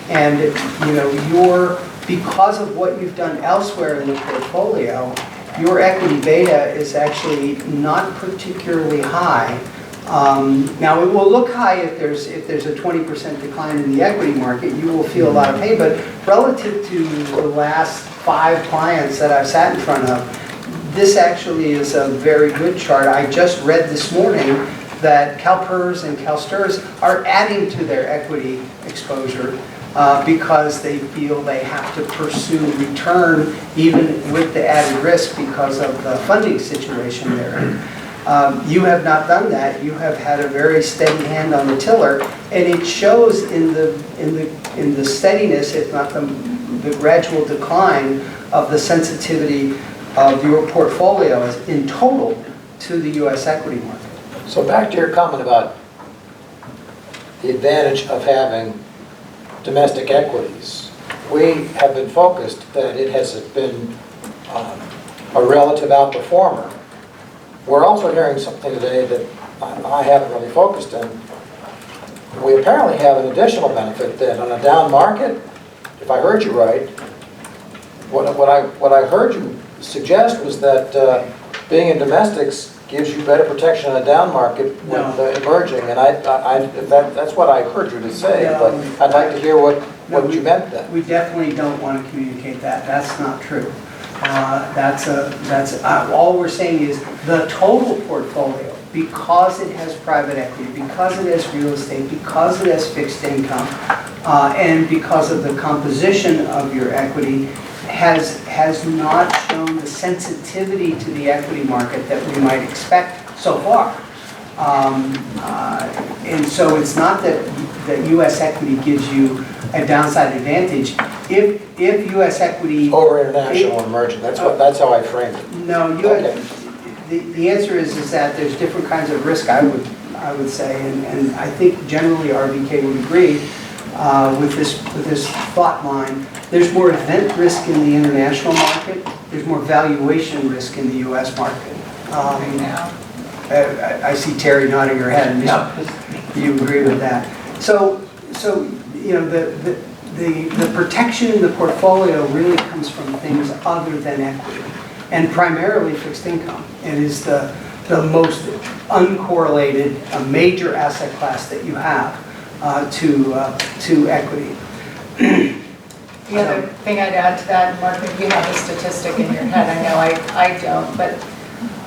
And because of what you've done elsewhere in the portfolio, your equity beta is actually not particularly high. Now it will look high if there's a 20% decline in the equity market. You will feel a lot of pain, but relative to the last 5 clients that I've sat in front of, this actually is a very good chart. I just read this morning that CalPERS and CalSTRS are adding to their equity exposure because they feel they have to pursue return even with the added risk because of the funding situation they're in. You have not done that. You have had a very steady hand on the tiller, and it shows in the steadiness, if not the gradual decline of the sensitivity of your portfolio in total to the U.S. equity market. So back to your comment about the advantage of having domestic equities. We have been focused that it has been a relative outperformer. We're also hearing something today that I haven't really focused on. We apparently have an additional benefit that on a down market, if I heard you right, what I heard you suggest was that being in domestics gives you better protection in a down market with emerging, and that's what I heard you to say, but I'd like to hear what you meant then. We definitely don't want to communicate that. That's not true. All we're saying is the total portfolio, because it has private equity, because it has real estate, because it has fixed income, and because of the composition of your equity, has not shown the sensitivity to the equity market that we might expect so far. And so it's not that U.S. equity gives you a downside advantage. If U.S. equity over international and emerging, that's how I framed it. No, the answer is that there's different kinds of risk. I would say, and I think generally RBK would agree with this thought line. There's more event risk in the international market. There's more valuation risk in the U.S. market. I see Terry nodding her head. You agree with that? So the protection in the portfolio really comes from things other than equity, and primarily fixed income. It is the most uncorrelated, a major asset class that you have to equity. The other thing I'd add to that, Mark, if you have the statistic in your head, I know I don't, but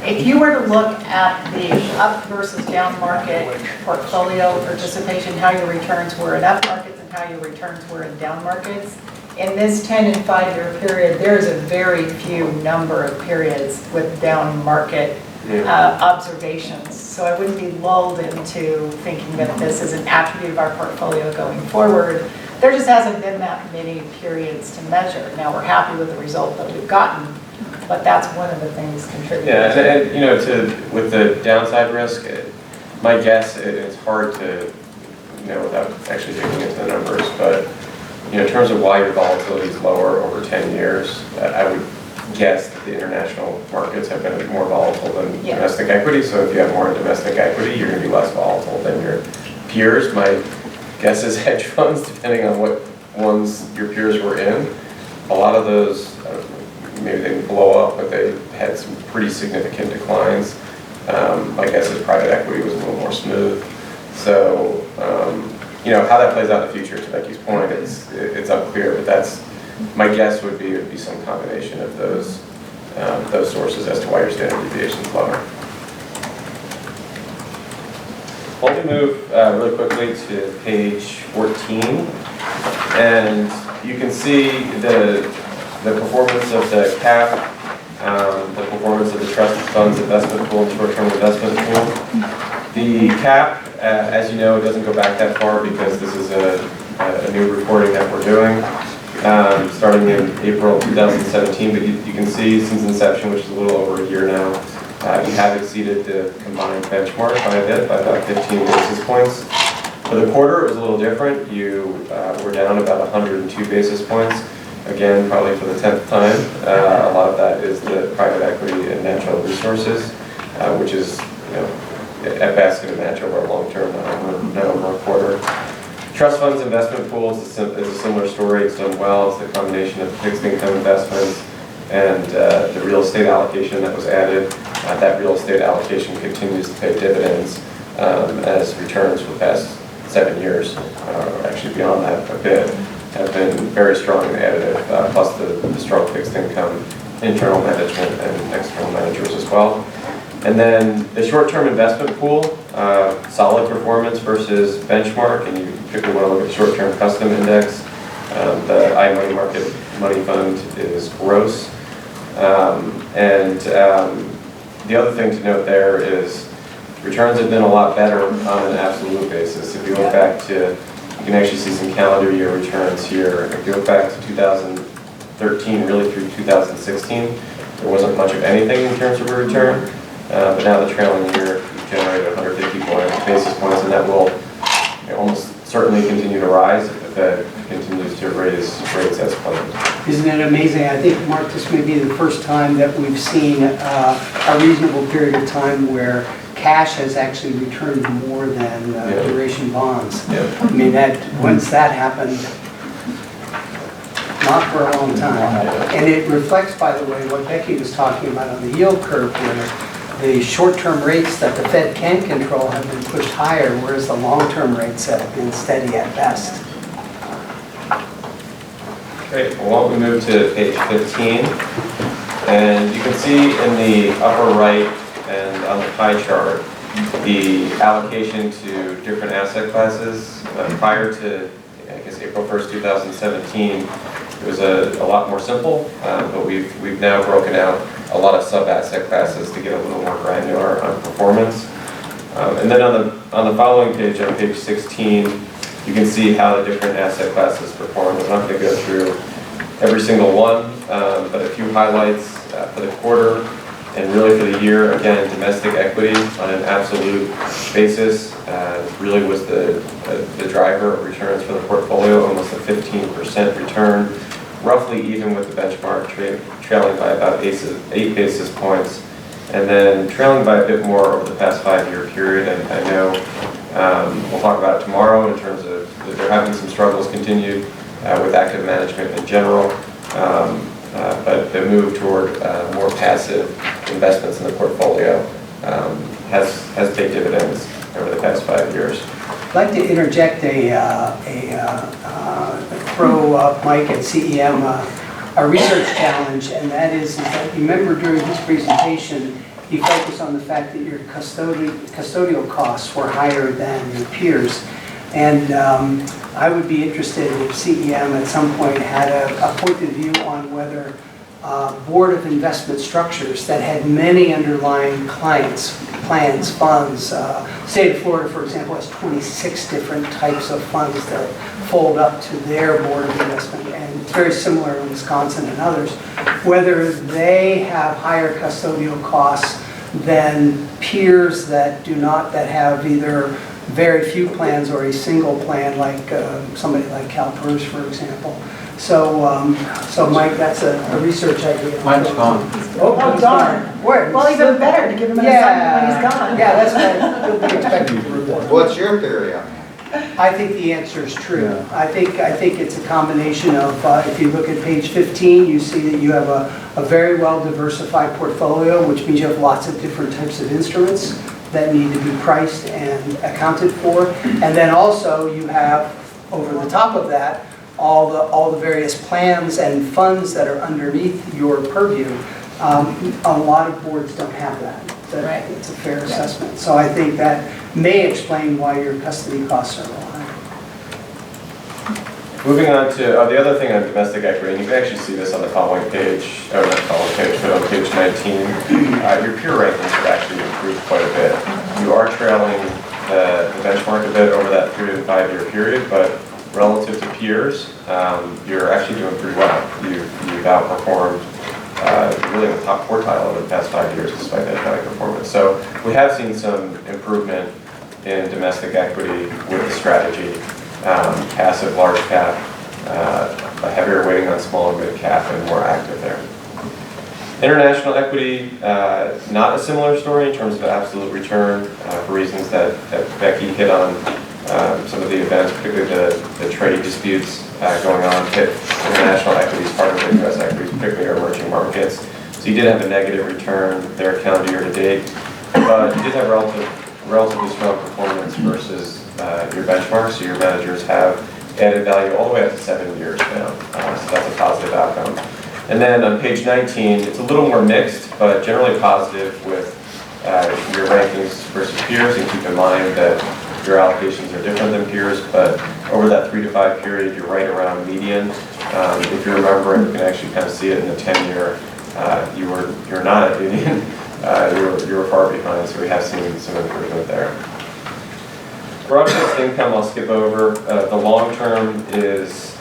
if you were to look at the up versus down market portfolio participation, how your returns were in up markets and how your returns were in down markets, in this 10 and 5 year period, there's a very few number of periods with down market observations. So I wouldn't be lulled into thinking that this is an attribute of our portfolio going forward. There just hasn't been that many periods to measure. Now we're happy with the result that we've gotten, but that's one of the things contributing. Yeah, and with the downside risk, my guess, it's hard to without actually digging into the numbers, but in terms of why your volatility is lower over 10 years, I would guess that the international markets have been more volatile than domestic equity. So if you have more domestic equity, you're going to be less volatile than your peers. My guess is hedge funds, depending on what ones your peers were in. A lot of those, maybe they didn't blow up, but they had some pretty significant declines. My guess is private equity was a little more smooth. So, how that plays out in the future, to Becky's point, it's unclear, but that's, my guess would be some combination of those sources as to why your standard deviation is lower. Let me move really quickly to page 14, and you can see the performance of the CAP, the performance of the trusted funds investment pool, and short-term investment pool. The CAP, as you know, it doesn't go back that far because this is a new reporting that we're doing, starting in April 2017, but you can see since inception, which is a little over a year now, you have exceeded the combined benchmark by a bit, by about 15 basis points. For the quarter, it was a little different. You were down about 102 basis points. Again, probably for the 10th time. A lot of that is the private equity and natural resources, which is, at best going to match over a long term, not over a quarter. Trust funds investment pool is a similar story. It's done well. It's the combination of fixed income investments and the real estate allocation that was added. That real estate allocation continues to pay dividends as returns for the past 7 years, actually beyond that a bit, have been very strong and additive, plus the strong fixed income internal management and external managers as well. And then the short-term investment pool, solid performance versus benchmark, and you particularly want to look at the short-term custom index. The iMoney Market Money Fund is gross. The other thing to note there is returns have been a lot better on an absolute basis. If you look back to, you can actually see some calendar year returns here. If you look back to 2013, really through 2016, there wasn't much of anything in terms of a return. But now the trailing year generated 150 basis points, and that will almost certainly continue to rise if the Fed continues to raise rates as planned. Isn't it amazing? I think, Mark, this may be the first time that we've seen a reasonable period of time where cash has actually returned more than duration bonds. I mean, once that happened, not for a long time. And it reflects, by the way, what Becky was talking about on the yield curve, where the short-term rates that the Fed can control have been pushed higher, whereas the long-term rates have been steady at best. Great, well, why don't we move to page 15. And you can see in the upper right and on the pie chart, the allocation to different asset classes. Prior to, I guess, April 1st, 2017, it was a lot more simple, but we've now broken out a lot of sub-asset classes to get a little more granular on performance. And then on the following page, on page 16, you can see how the different asset classes perform. I'm not going to go through every single one, but a few highlights for the quarter and really for the year. Again, domestic equity on an absolute basis really was the driver of returns for the portfolio, almost a 15% return, roughly even with the benchmark trailing by about 8 basis points, and then trailing by a bit more over the past 5-year period. And I know we'll talk about it tomorrow in terms of that they're having some struggles continued with active management in general, but the move toward more passive investments in the portfolio has paid dividends over the past 5 years. I'd like to interject throw Mike at CEM a research challenge, and that is that you remember during his presentation, he focused on the fact that your custodial costs were higher than your peers. And I would be interested if CEM at some point had a point of view on whether Board of Investment Structures that had many underlying clients, plans, funds. State of Florida, for example, has 26 different types of funds that fold up to their Board of Investment, and it's very similar in Wisconsin and others, whether they have higher custodial costs than peers that do not, that have either very few plans or a single plan, like somebody like CalPERS, for example. So Mike, that's a research idea. Mike's gone. Oh, darn. Where? Well, even better to give him an assignment when he's gone. Yeah, that's right. He'll be expected to report. What's your theory on that? I think the answer is true. I think it's a combination of, if you look at page 15, you see that you have a very well diversified portfolio, which means you have lots of different types of instruments that need to be priced and accounted for. And then also you have, over the top of that, all the various plans and funds that are underneath your purview. A lot of boards don't have that. Right. It's a fair assessment. So I think that may explain why your custody costs are low. Moving on to the other thing on domestic equity, and you can actually see this on the following page, or not the following page, but on page 19. Your peer rankings have actually improved quite a bit. You are trailing the benchmark a bit over that 3 to 5 year period, but relative to peers, you're actually doing pretty well. You've outperformed really the top quartile over the past 5 years despite that kind of performance. So we have seen some improvement in domestic equity with the strategy. Passive large cap, a heavier weighting on small and mid cap, and more active there. International equity, not a similar story in terms of absolute return for reasons that Becky hit on some of the events, particularly the trade disputes going on, hit international equities, part of the U.S. equities, particularly our emerging markets. So you did have a negative return there calendar year to date, but you did have relatively strong performance versus your benchmarks. So your managers have added value all the way up to 7 years now. So that's a positive outcome. And then on page 19, it's a little more mixed, but generally positive with your rankings versus peers. And keep in mind that your allocations are different than peers, but over that 3 to 5 period, you're right around median. If you remember, and you can actually kind of see it in the 10-year, you're not at median. You were far behind, so we have seen some improvement there. Broad fixed income, I'll skip over. The long term is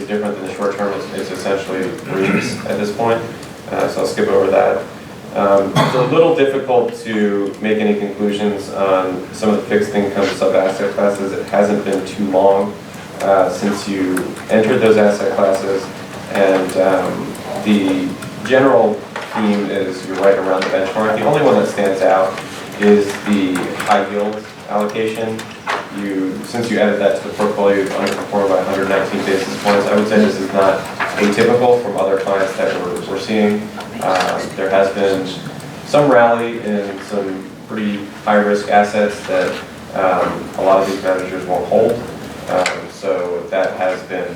different than the short term. It's essentially greens at this point, so I'll skip over that. It's a little difficult to make any conclusions on some of the fixed income sub-asset classes. It hasn't been too long since you entered those asset classes, and the general theme is you're right around the benchmark. The only one that stands out is the high yield allocation. Since you added that to the portfolio, you've underperformed by 119 basis points. I would say this is not atypical from other clients that we're seeing. There has been some rally in some pretty high-risk assets that a lot of these managers won't hold. So that has been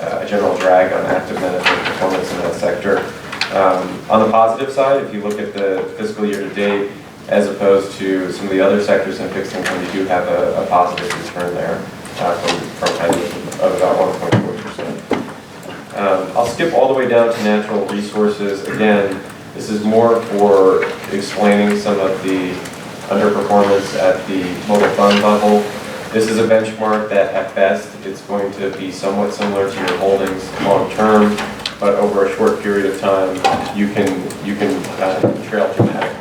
a general drag on active management performance in that sector. On the positive side, if you look at the fiscal year to date, as opposed to some of the other sectors in fixed income, you do have a positive return there from of about 1.4%. I'll skip all the way down to natural resources. Again, this is more for explaining some of the underperformance at the total fund level. This is a benchmark that at best it's going to be somewhat similar to your holdings long term, but over a short period of time you can trail dramatically.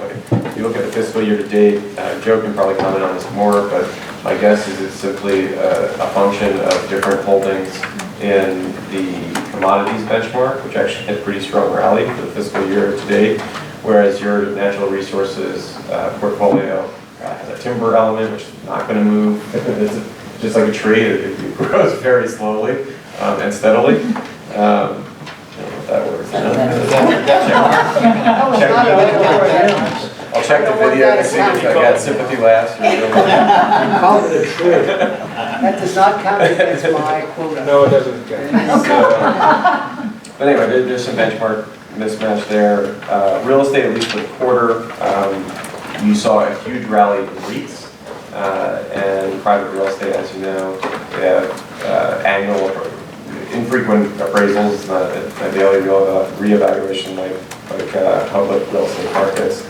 If you look at the fiscal year to date, Joe can probably comment on this more, but my guess is it's simply a function of different holdings in the commodities benchmark, which actually had a pretty strong rally for the fiscal year to date, whereas your natural resources portfolio has a timber element, which is not going to move. It's just like a tree, it grows very slowly and steadily. I don't know if that works. I'll check the video to see if I got sympathy last. You called it a tree. That does not count against my quota. No, it doesn't. But anyway, there's some benchmark mismatch there. Real estate, at least for the quarter, you saw a huge rally in REITs and private real estate, as you know. They have annual, infrequent appraisals. It's not a daily reevaluation like public real estate markets.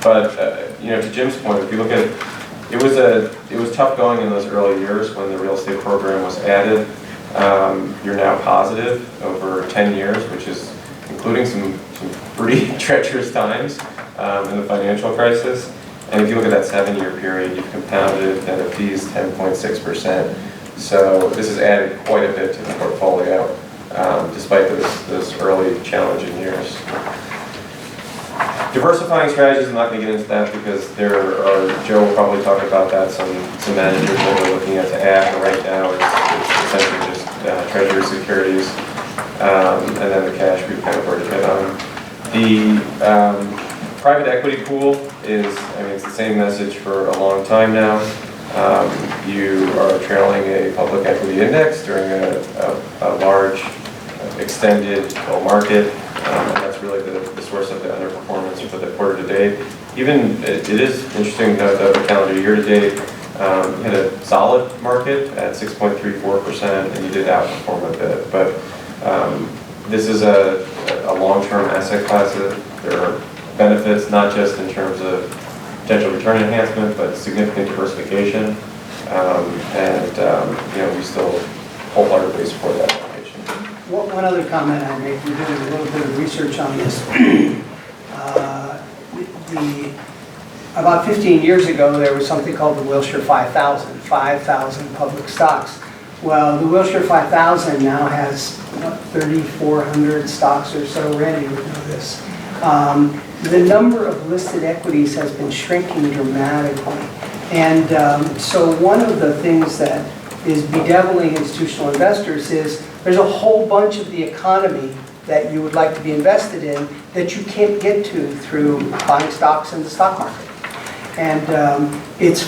But to Jim's point, if you look at it was tough going in those early years when the real estate program was added. You're now positive over 10 years, which is including some pretty treacherous times in the financial crisis. And if you look at that 7-year period, you've compounded net of fees 10.6%. So this has added quite a bit to the portfolio, despite those early challenging years. Diversifying strategies, I'm not going to get into that because Joe will probably talk about that, some managers that we're looking at to add, but right now it's essentially just treasury securities, and then the cash we've kind of already hit on. The private equity pool it's the same message for a long time now. You are trailing a public equity index during a large extended bull market, and that's really the source of the underperformance for the quarter to date. It is interesting to note that the calendar year to date hit a solid market at 6.34%, and you did outperform a bit. But this is a long-term asset class. There are benefits not just in terms of potential return enhancement, but significant diversification. We still wholeheartedly support that allocation. One other comment I make, we did a little bit of research on this. About 15 years ago, there was something called the Wilshire 5,000 public stocks. Well, the Wilshire 5000 now has 3,400 stocks or so. Randy would know this. The number of listed equities has been shrinking dramatically. And so one of the things that is bedeviling institutional investors is there's a whole bunch of the economy that you would like to be invested in that you can't get to through buying stocks in the stock market. And it's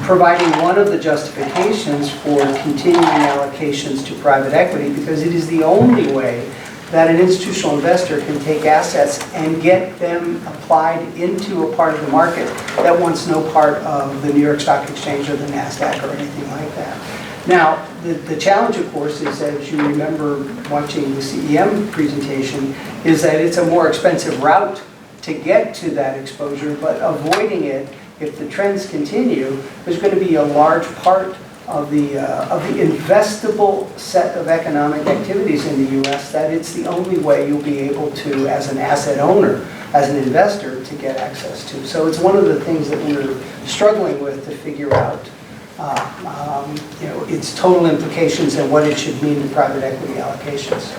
providing one of the justifications for continuing allocations to private equity, because it is the only way that an institutional investor can take assets and get them applied into a part of the market that wants no part of the New York Stock Exchange or the NASDAQ or anything like that. Now, the challenge, of course, is, as you remember watching the CEM presentation, is that it's a more expensive route to get to that exposure, but avoiding it, if the trends continue, there's going to be a large part of the investable set of economic activities in the U.S. that it's the only way you'll be able to, as an asset owner, as an investor, to get access to. So it's one of the things that we're struggling with to figure out, its total implications and what it should mean to private equity allocations.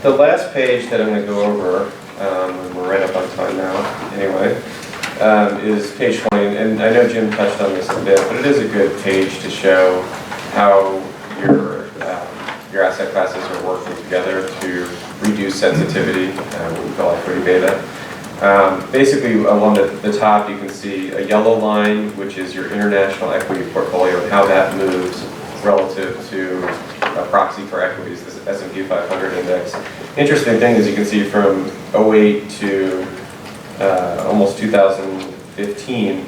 The last page that I'm going to go over, and we're right up on time now anyway, is page 20, and I know Jim touched on this a bit, but it is a good page to show how your asset classes are working together to reduce sensitivity, what we call equity beta. Basically, along the top, you can see a yellow line, which is your international equity portfolio, and how that moves relative to a proxy for equities, this S&P 500 index. Interesting thing is you can see from 08 to almost 2015,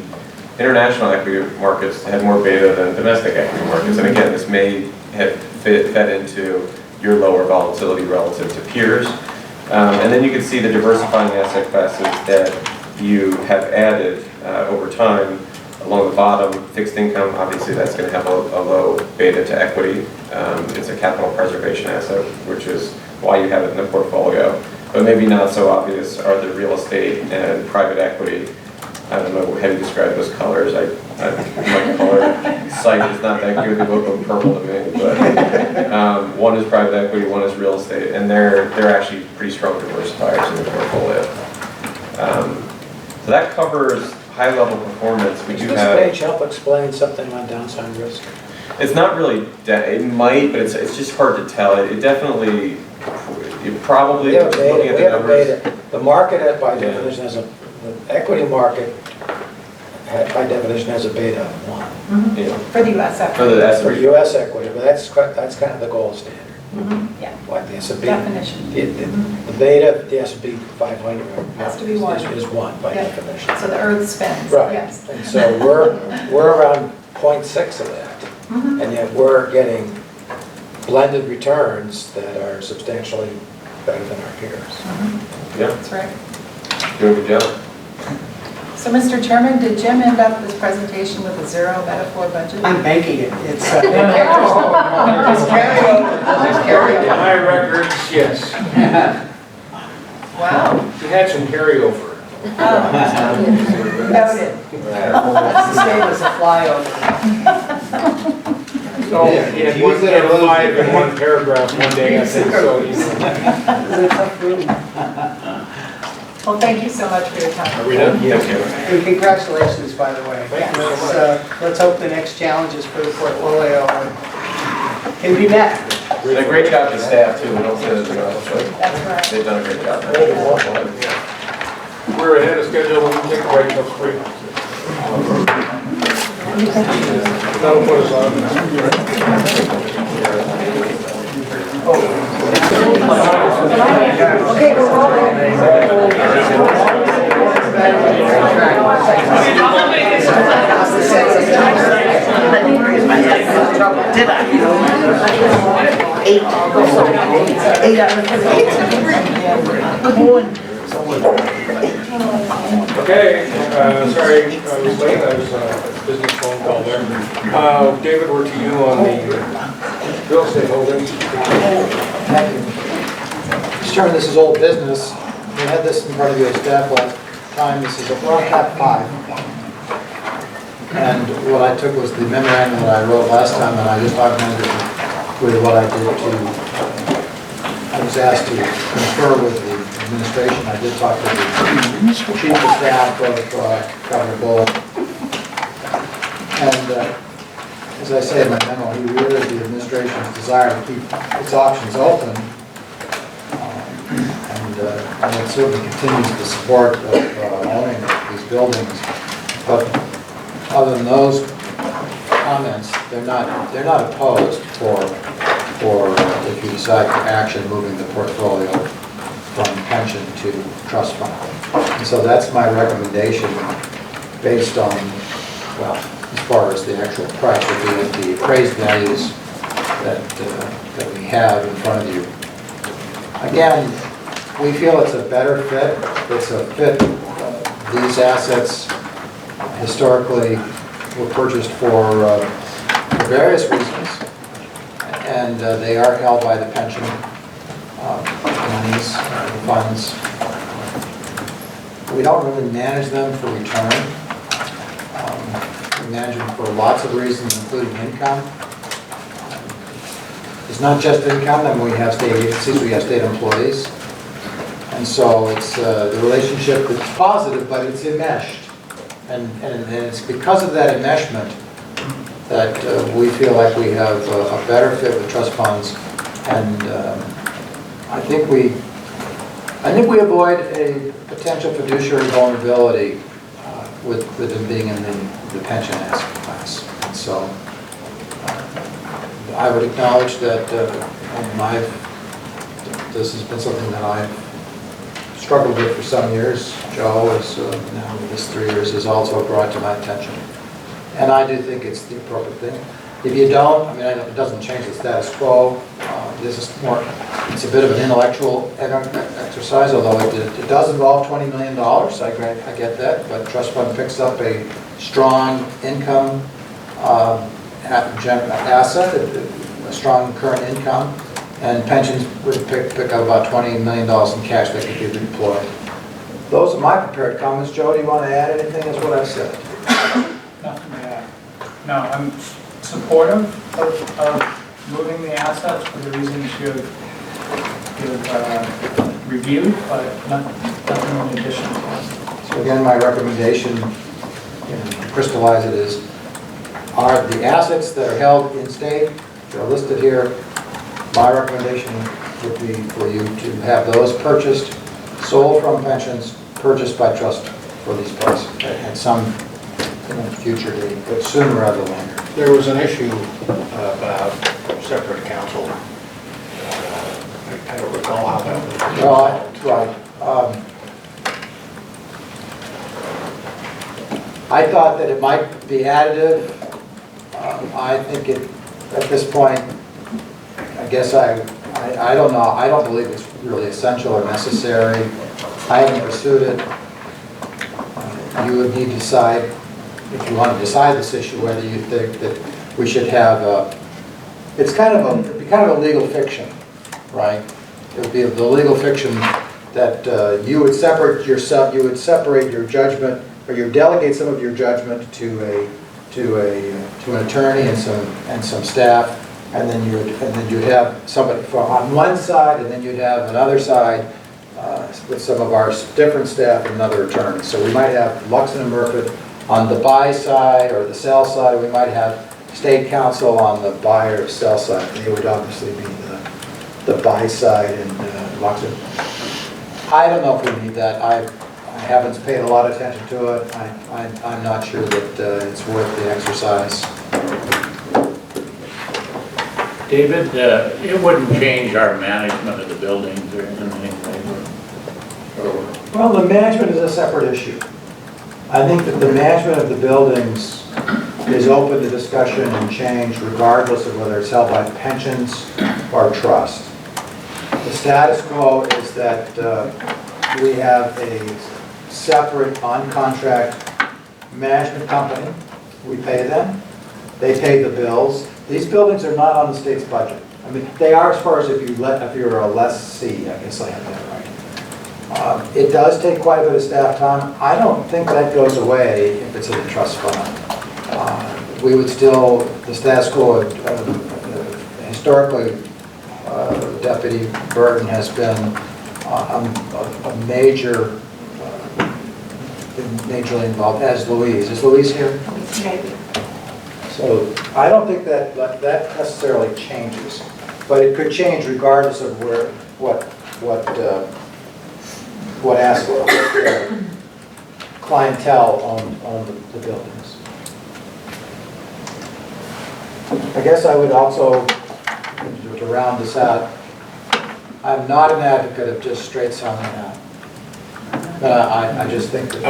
international equity markets had more beta than domestic equity markets. And again, this may have fed into your lower volatility relative to peers. And then you can see the diversifying asset classes that you have added over time. Along the bottom, fixed income, obviously that's going to have a low beta to equity. It's a capital preservation asset, which is why you have it in the portfolio. But maybe not so obvious are the real estate and private equity. I don't know how you describe those colors. My color sight is not that good. They both look purple to me. But one is private equity, one is real estate, and they're actually pretty strong diversifiers in the portfolio. So that covers high-level performance. We do Does have. this page help explain something on downside risk? It's not really. It might, but it's just hard to tell. It definitely. You probably We have a looking at the beta. numbers. The market, by definition, has the equity market, by definition, has a beta of 1. Yeah. For the US equity. For the For S&P. U.S. equity, but that's kind of the gold standard. Yeah, Like the S&P. definition. The beta of the S&P 500 Has to be 1. is 1 by Yeah. definition. So the earth spins, Right. yes. And so we're around 0.6 of that, and yet we're getting blended returns that are substantially better than our peers. Yeah, That's right. doing a good job. So, Mr. Chairman, did Jim end up this presentation with a zero metaphor budget? I'm banking it. It's just carryover. Just carryover. My records, yes. Wow. We had some carryover. Noted. That's the same as a flyover. So he had one, he had 5 in one paragraph one day, I think, so he's. It's a tough room. Well, thank you so much for your time. Are we done? Thank you. And congratulations, by the way. Thank you so much. Let's hope the next challenges for the portfolio can be met. And a great job to staff too, and also, That's right. they've done a great job. We're ahead of schedule, we can take a break till 3. That'll put us on. Okay, we're rolling. Did I? 8 out of 8. Okay, sorry, I was late, I was a business phone call there. David, we're to you on the real estate holdings. Mr. Chairman, this is old business. We had this in front of you as staff last time. This is we're on cap 5. And what I took was the memorandum that I wrote last time, and I just augmented it with what I did I was asked to confer with the administration, I did talk to the chief of staff of Governor Bull. And as I say in my memo, he reiterated the administration's desire to keep its options open. And it certainly continues the support of owning these buildings. But other than those comments, they're not opposed for if you decide for action moving the portfolio from pension to trust fund. And so that's my recommendation based on, well, as far as the actual price would be the appraised values that we have in front of you. Again, we feel it's a better fit. It's a fit. These assets historically were purchased for various reasons, and they are held by the pension monies, funds. We don't really manage them for return. We manage them for lots of reasons, including income. It's not just income, and we have state agencies, we have state employees. And so it's the relationship that's positive, but it's enmeshed. And it's because of that enmeshment that we feel like we have a better fit with trust funds. And I think we avoid a potential fiduciary vulnerability with them being in the pension asset class. And so I would acknowledge that this has been something that I've struggled with for some years. Joe is now with this 3 years has also brought to my attention. And I do think it's the appropriate thing. If you don't, I mean, it doesn't change the status quo. This is more, it's a bit of an intellectual exercise, although it does involve $20 million. I get that, but trust fund picks up a strong income asset, a strong current income, and pensions would pick up about $20 million in cash that could be redeployed. Those are my prepared comments. Joe, do you want to add anything? That's what I've said. Nothing to add. No, I'm supportive of moving the assets for the reasons you've reviewed, but nothing in addition to that. So again, my recommendation, to crystallize it, is are the assets that are held in state, they're listed here. My recommendation would be for you to have those purchased, sold from pensions, purchased by trust for these prices at some future date, but sooner rather than later. There was an issue about separate counsel. I don't recall how that was resolved. Right. I thought that it might be additive. I think at this point, I guess I don't know. I don't believe it's really essential or necessary. I haven't pursued it. You would need to decide, if you want to decide this issue, whether you think that we should have it'd be kind of a legal fiction, right? It would be the legal fiction that you would separate yourself, you would separate your judgment, or you delegate some of your judgment to an attorney and some staff, and then you'd have somebody on one side, and then you'd have another side with some of our different staff and another attorney. So we might have Luxon and Murphy on the buy side or the sell side. We might have state counsel on the buy or sell side. They would obviously be the buy side and Luxon. I don't know if we need that. I haven't paid a lot of attention to it. I'm not sure that it's worth the exercise. David, it wouldn't change our management of the buildings or anything like that? Well, the management is a separate issue. I think that the management of the buildings is open to discussion and change regardless of whether it's held by pensions or trust. The status quo is that we have a separate on-contract management company. We pay them. They pay the bills. These buildings are not on the state's budget. I mean, they are as far as if you're a lessee, I guess I have that right. It does take quite a bit of staff time. I don't think that goes away if it's in the trust fund. We would still, the status quo, historically, Deputy Burton has been a major, majorly involved, as Louise. Is Louise here? So I don't think that necessarily changes, but it could change regardless of what clientele own the buildings. I guess I would also, to round this out, I'm not an advocate of just straight selling out. I just think that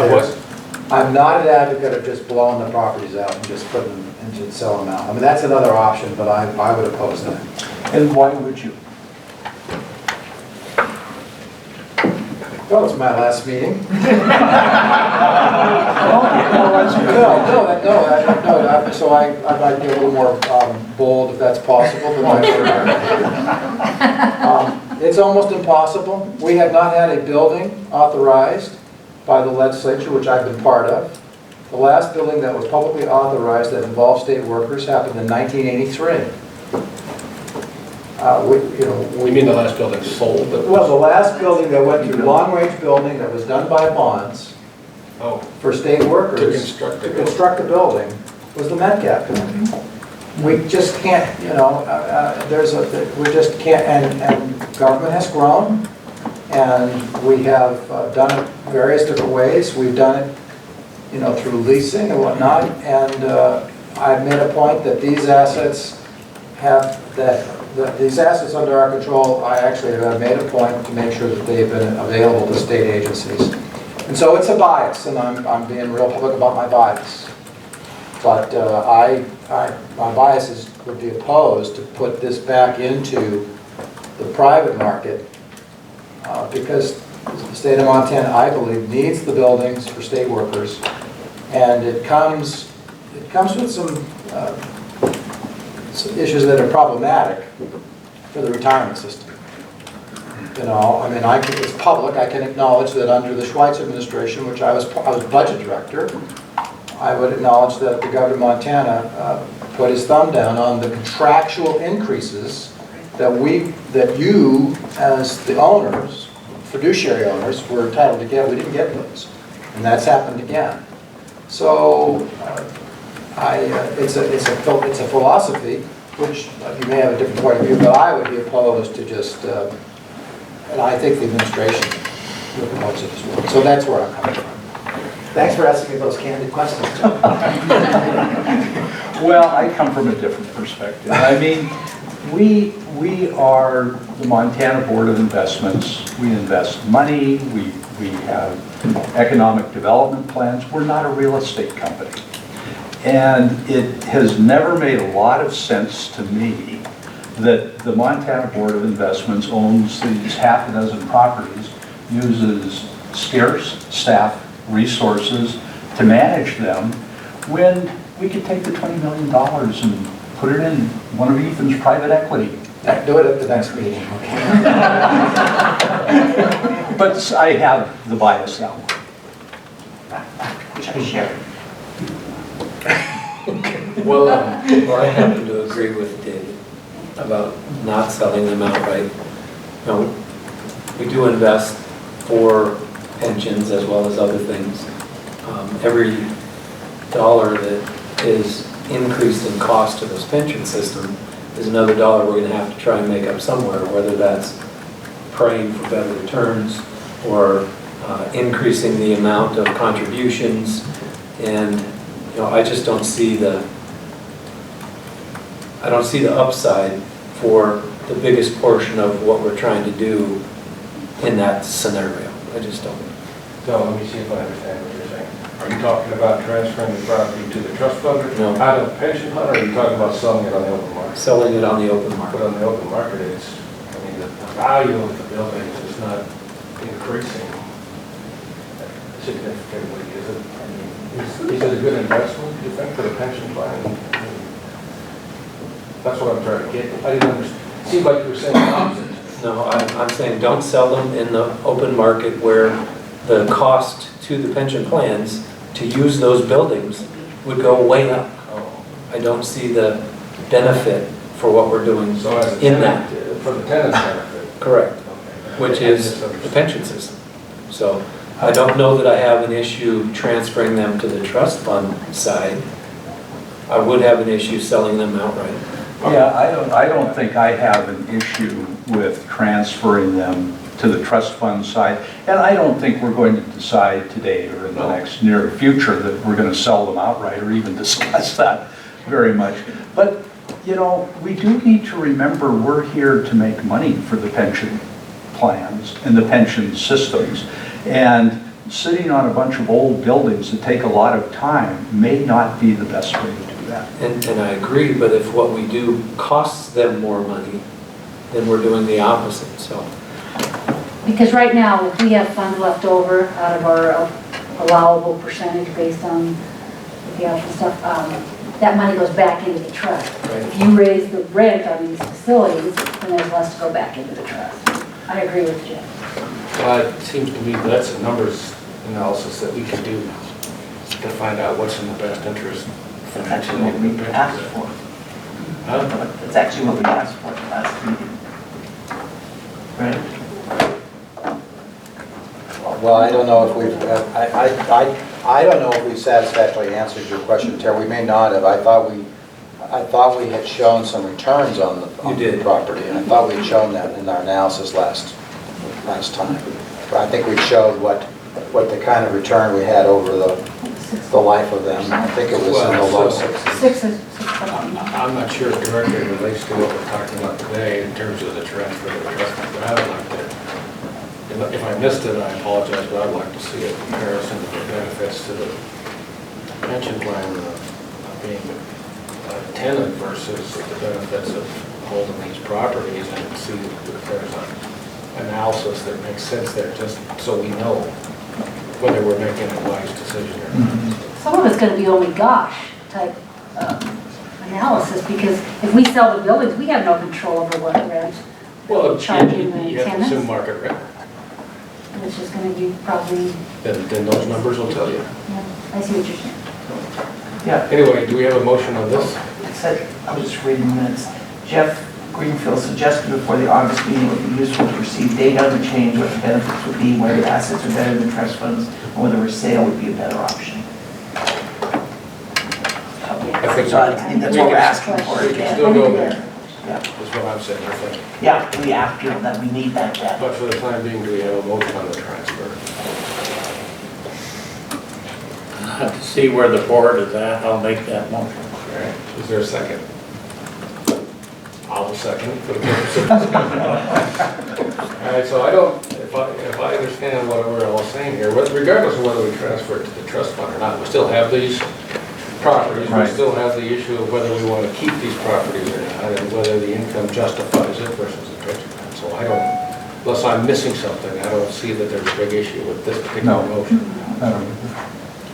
I'm not an advocate of just blowing the properties out and just putting them and just selling them out. I mean, that's another option, but I would oppose that. And why would you? Well, it's my last meeting. No, so I might be a little more bold if that's possible. It's almost impossible. We have not had a building authorized by the legislature, which I've been part of. The last building that was publicly authorized that involved state workers happened in 1983. You mean the last building sold? Well, the last building that went through long-range building that was done by bonds for state workers To construct the building was the Metcalf building. We just can't, we just can't, and government has grown, and we have done it various different ways. We've done it, through leasing and whatnot, and I've made a point that these assets these assets under our control, I actually have made a point to make sure that they've been available to state agencies. And so it's a bias, and I'm being real public about my bias. But my bias would be opposed to put this back into the private market because the state of Montana, I believe, needs the buildings for state workers, and it comes with some issues that are problematic for the retirement system. It's public. I can acknowledge that under the Schweitzer administration, which I was budget director, I would acknowledge that the governor of Montana put his thumb down on the contractual increases that you, as the owners, fiduciary owners, were entitled to get. We didn't get those, and that's happened again. So it's a philosophy, which you may have a different point of view, but I would be opposed to just, and I think the administration would oppose it as well. So that's where I'm coming from. Thanks for asking me those candid questions, John. Well, I come from a different perspective. I mean, we are the Montana Board of Investments. We invest money. We have economic development plans. We're not a real estate company. And it has never made a lot of sense to me that the Montana Board of Investments owns these half a dozen properties, uses scarce staff resources to manage them, when we could take the $20 million and put it in one of Ethan's private equity. Do it at the next meeting. But I have the bias now. Which I share. Well, I happen to agree with David about not selling them outright. We do invest for pensions as well as other things. Every dollar that is increased in cost to this pension system is another dollar we're going to have to try and make up somewhere, whether that's praying for better returns or increasing the amount of contributions. And I just don't see the upside for the biggest portion of what we're trying to do in that scenario. I just don't. So let me see if I understand what you're saying. Are you talking about transferring the property to the trust fund No. out of the pension fund, or are you talking about selling it on the open market? Selling it on the open But market. on the open market, the value of the buildings is not increasing significantly, is it? Is it a good investment, do you think, for the pension plan? That's what I'm trying to get. I didn't understand. It seemed like you were saying the opposite. No, I'm saying don't sell them in the open market where the cost to the pension plans to use those buildings would go way up. Oh. I don't see the benefit for what we're doing So as a in tenant, that. for the tenant's benefit. Correct. Okay. which is the pension system. So I don't know that I have an issue transferring them to the trust fund side. I would have an issue selling them outright. Yeah, I don't think I have an issue with transferring them to the trust fund side. And I don't think we're going to decide today or in the next near future that we're going to sell them outright or even discuss that very much. But, you know, we do need to remember we're here to make money for the pension plans and the pension systems. And sitting on a bunch of old buildings that take a lot of time may not be the best way to do that. And I agree, but if what we do costs them more money, then we're doing the opposite, so. Because right now, if we have funds left over out of our allowable percentage based on the option stuff, that money goes back into the trust. If you raise the rent on these facilities, then there's less to go back into the trust. I agree with Jeff. Well, it seems to me that's a numbers analysis that we can do to find out what's in the best interest. That's actually what we asked for. Huh? That's actually what we asked for last meeting. Right? Well, I don't know if we've, I don't know if we've satisfactorily answered your question, Terry. We may not have. I thought we had shown some returns on the property, and I thought we had shown that in our analysis last time. I think we showed what the kind of return we had over the life of them. I think it was in the low sixes. I'm not sure it directly relates to what we're talking about today in terms of the transfer of the trust fund, but I would like to, if I missed it, I apologize, but I'd like to see a comparison of the benefits to the pension plan of being a tenant versus the benefits of holding these properties, and see if there's an analysis that makes sense there, just so we know whether we're making a wise decision or not. Some of it's gonna be only gosh type analysis, because if we sell the buildings, we have no control over what rent Well, charging the you have to tenants. assume market rent. It's just gonna be probably, Then those numbers will tell you. yeah, I see what you're saying. Yeah, Anyway, do we have a motion on this? it said, I was just reading the minutes. Jeff Greenfield suggested before the August meeting it would be useful to receive data on the change, what the benefits would be, whether assets are better than trust funds, and whether a sale would be a better option. I think So I think that's what we're asking for. We can still go there, Yeah, is what I'm saying, I think. yeah, we after that, we need that data. But for the time being, do we have a motion on the transfer? To see where the board is at, I'll make that motion. All right, is there a second? I'll second for the purpose of discussion. All right, so I don't, if I understand what we're all saying here, regardless of whether we transfer it to the trust fund or not, we still have these properties, we Right. still have the issue of whether we want to keep these properties or not, and whether the income justifies it versus the pension plan. So I don't, unless I'm missing something, I don't see that there's a big issue with this particular No. motion.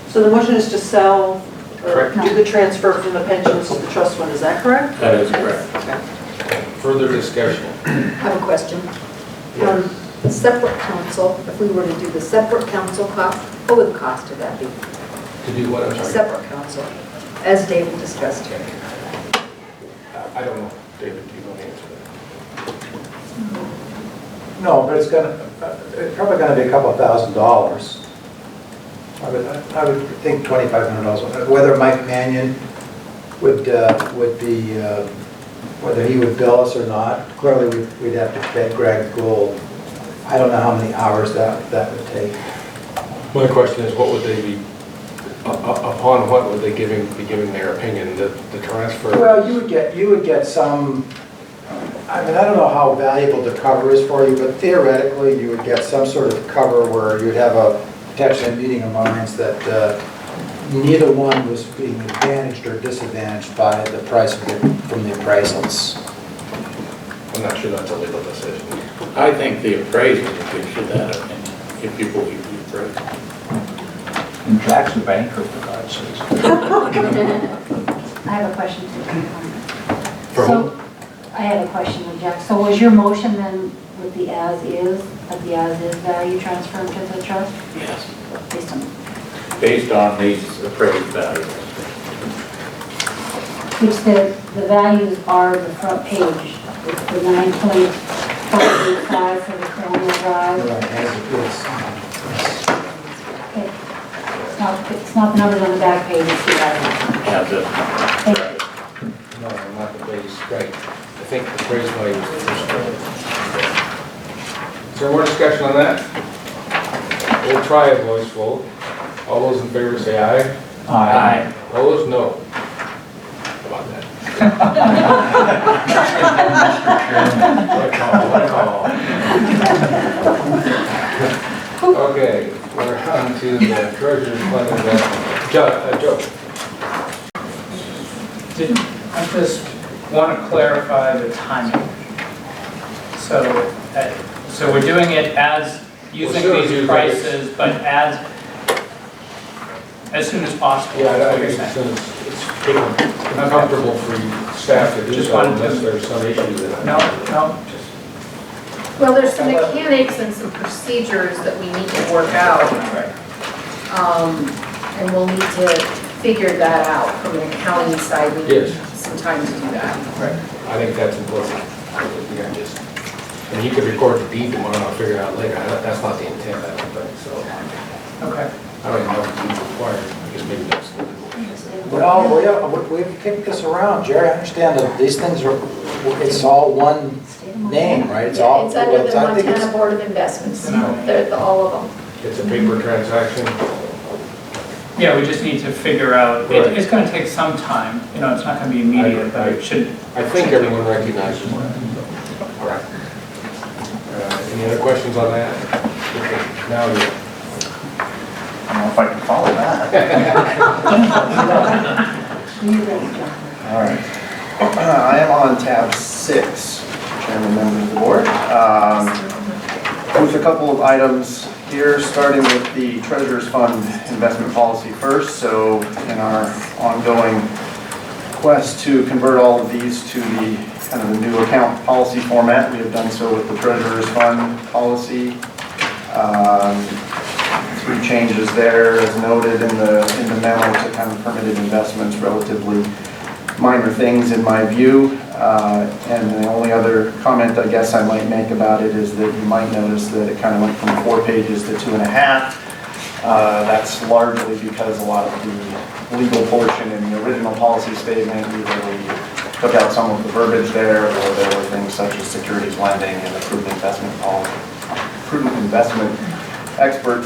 So the motion is to sell, or Correct. do the transfer from the pensions to the trust fund, is that correct? That is correct. Further discussion? I have a question. Separate council, if we were to do the separate council cost, what would the cost of that be? To do what, I'm sorry? Separate council, as David discussed here. I don't know, David, do you want to answer that? No, but it's probably gonna be a couple $1,000. I would think $2,500. Whether Mike Mannion would be, whether he would bill us or not, clearly we'd have to pay Greg Gould. I don't know how many hours that would take. My question is, what would they be, upon what would they be giving their opinion, the transfer? Well, you would get some, I mean, I don't know how valuable the cover is for you, but theoretically, you would get some sort of cover where you'd have a potential meeting of minds that neither one was being advantaged or disadvantaged by the price from the appraisals. I'm not sure that's a legal decision. I think the appraiser would issue that opinion, if you believe the appraiser. And Jack's a banker, for God's sakes. I have a question too. For So, whom? I have a question with Jack. So was your motion then with the as-is, of the as-is value transfer to the trust? Yes. Based on Based on these appraised values. which the values are the front page, it's the 9.585 for the current rear-wheel drive. Right, as it is. Okay. It's not the numbers on the back page, it's the other. Yeah, the, Thank you. No, not the base, right. I think the appraised value is the first one. Is there more discussion on that? We'll try a voice vote. All those in favor say aye. Aye. Opposed, no. How about that? What a call. Okay, we're on to the treasurer's fund investment. Joe. I just want to clarify the timing. So we're doing it as, using Well, as soon as these you prices, but as soon as possible. Yeah, is I what you're think saying. since it's comfortable for you staff to do Just so wanted to- unless there's some issue with it. No, just, Well, there's some mechanics and some procedures that we need to work out. right. And we'll need to figure that out from an accounting side. We need Yes. some time to do that. I think that's important. And you could record the deed tomorrow and I'll figure it out later. That's not the intent, I don't think, so. Okay. I don't even know if the deed's required. I guess maybe that's. Well, we've kicked this around, Jerry. I understand that these things are, it's all one name, right? It's all. It's under the I think it's- Montana Board of Investments. They're all of them. It's a paper transaction. Yeah, we just need to figure out, Right. it's going to take some time, you know, it's not going to be immediate, but it should. I think everyone recognizes that. Right. Any other questions on that? Okay, now you. I don't know if I can follow that. All right. I am on tab 6, Chairman, members of the board. With a couple of items here, starting with the Treasurer's Fund investment policy first. So in our ongoing quest to convert all of these to the kind of the new account policy format, we have done so with the Treasurer's Fund policy. 3 changes there, as noted in the memo, to kind of permitted investments, relatively minor things in my view. And the only other comment I guess I might make about it is that you might notice that it kind of went from 4 pages to 2.5. That's largely because a lot of the legal portion in the original policy statement, either we took out some of the verbiage there, or there were things such as securities lending and the prudent investment expert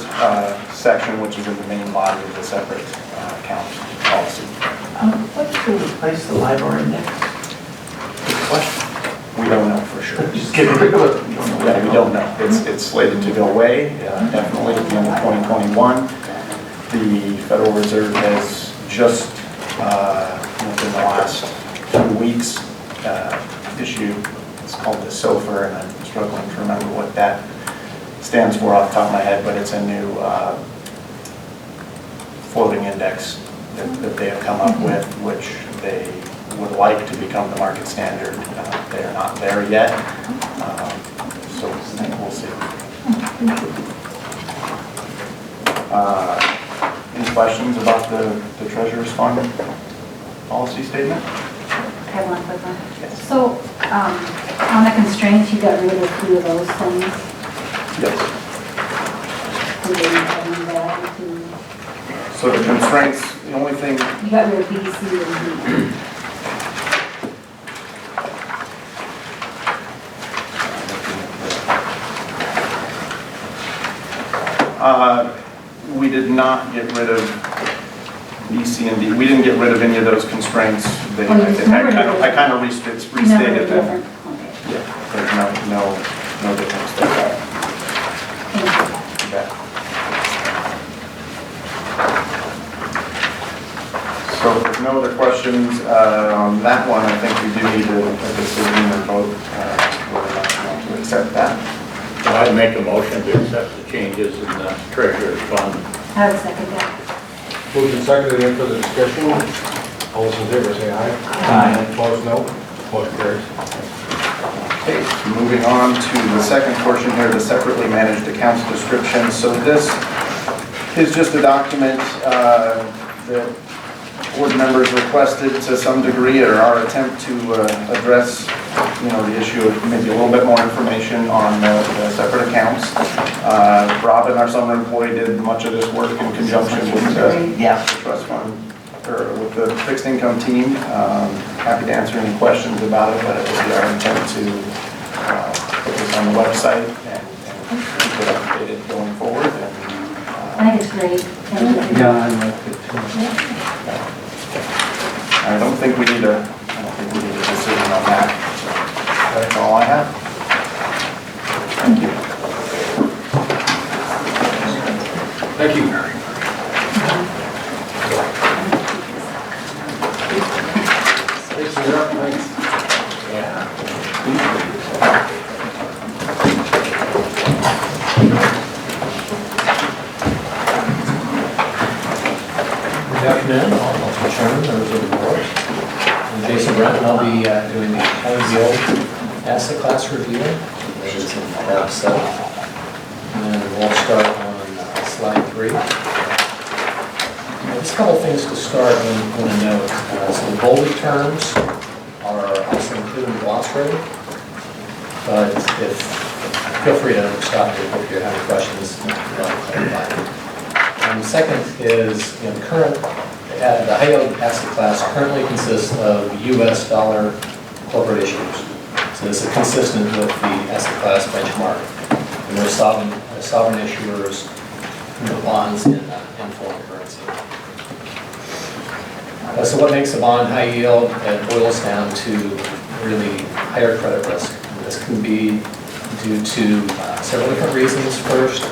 section, which is in the main body of the separate account policy. What should we replace the LIBOR index? Good question. We don't know for sure. Just get rid of it. Yeah, we don't know. It's slated to go away, definitely at the end of 2021. The Federal Reserve has just, within the last 2 weeks, issued, it's called the SOFR, and I'm struggling to remember what that stands for off the top of my head, but it's a new floating index that they have come up with, which they would like to become the market standard. They are not there yet, so we'll see. Any questions about the Treasurer's Fund policy statement? I have one quick one. Yes. So, on the constraints, you got rid of 2 of those things. Yes. Did they come back to, So the constraints, the only thing, you got rid of B, C, and D. we did not get rid of B, C, and D. We didn't get rid of any of those constraints. They, Oh, you just numbered it. I kind of Numbered restated it them. different. Okay. Yeah, there's no difference there. Thank you. You bet. So if there's no other questions on that one, I think we do need a decision or vote whether or not you want to accept that. I'd make a motion to accept the changes in the treasurer's fund. I would second that. Moved and seconded, any further discussion? All those in favor say aye. Aye. Opposed, no. Motion carries. Okay, moving on to the second portion here, the separately managed accounts description. So this is just a document that board members requested to some degree, or our attempt to address the issue of maybe a little bit more information on the separate accounts. Robin, our summer employee, did much of this work in conjunction with the trust fund, or with the fixed income team. Happy to answer any questions about it, but it would be our intent to put this on the website and keep it updated going forward. I think it's great. Thank you. Yeah, I like it too. I don't think we need a decision on that. That's all I have. Thank you. Thank you. Good afternoon, Mr. Chairman, members of the board. I'm Jason Brent, and I'll be doing the high yield asset class review. This is in tab 7. And we'll start on slide 3. Just a couple things to start on a note. Some bolded terms are also included in the glossary, but feel free to stop me if you're having questions. I'll clarify. Second is, the high yield asset class currently consists of US dollar corporate issuers. So this is consistent with the asset class benchmark. And there's sovereign issuers, bonds in foreign currency. So what makes a bond high yield? It boils down to really higher credit risk. And this can be due to several different reasons. First,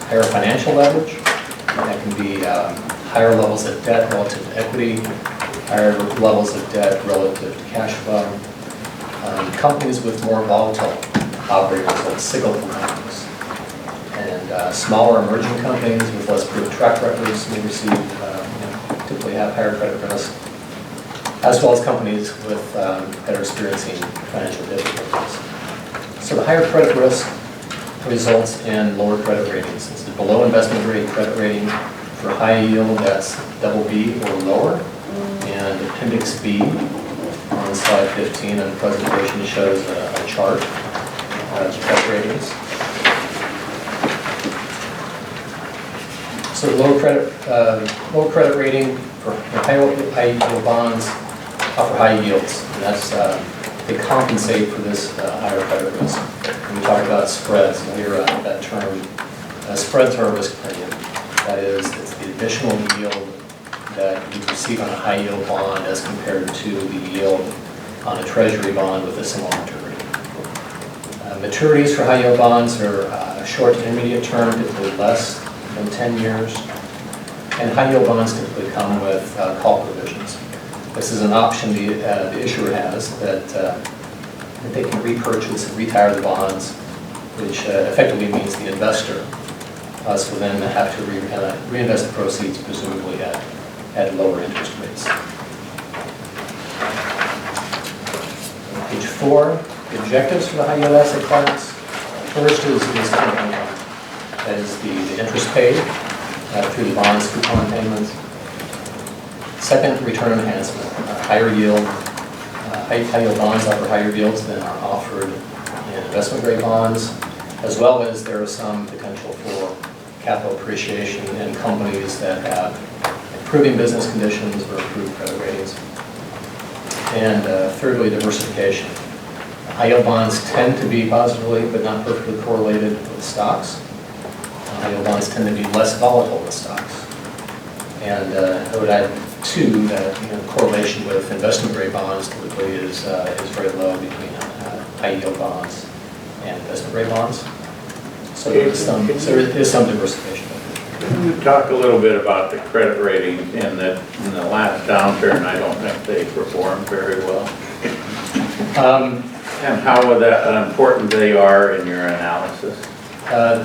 higher financial leverage. That can be higher levels of debt relative to equity, higher levels of debt relative to cash flow. Companies with more volatile operators, like cyclical companies, and smaller emerging companies with less proven track records may receive, typically have higher credit risk, as well as companies with that are experiencing financial difficulties. So the higher credit risk results in lower credit ratings. This is below investment grade credit rating for high yield, that's BB or lower. And Appendix B on slide 15 of the presentation shows a chart of credit ratings. So low credit rating for high yield bonds offer high yields, and that's they compensate for this higher credit risk. When we talk about spreads, you'll hear that term. Spreads are a risk premium. That is, it's the additional yield that you receive on a high yield bond as compared to the yield on a treasury bond with a similar maturity. Maturities for high yield bonds are short to intermediate term, typically less than 10 years. And high yield bonds typically come with call provisions. This is an option the issuer has that they can repurchase and retire the bonds, which effectively means the investor will then have to reinvest the proceeds, presumably at lower interest rates. Page 4, the objectives for the high yield asset class. First is income. That is the interest paid through the bonds coupon payments. Second, return enhancement. Higher yield, high yield bonds offer higher yields than are offered in investment grade bonds, as well as there is some potential for capital appreciation in companies that have improving business conditions or improved credit ratings. And thirdly, diversification. High yield bonds tend to be positively but not perfectly correlated with stocks. High yield bonds tend to be less volatile than stocks. And I would add too that the correlation with investment grade bonds typically is very low between high yield bonds and investment grade bonds. So there is some diversification. Can you talk a little bit about the credit rating in the last downturn? I don't think they performed very well. And how important they are in your analysis? Well,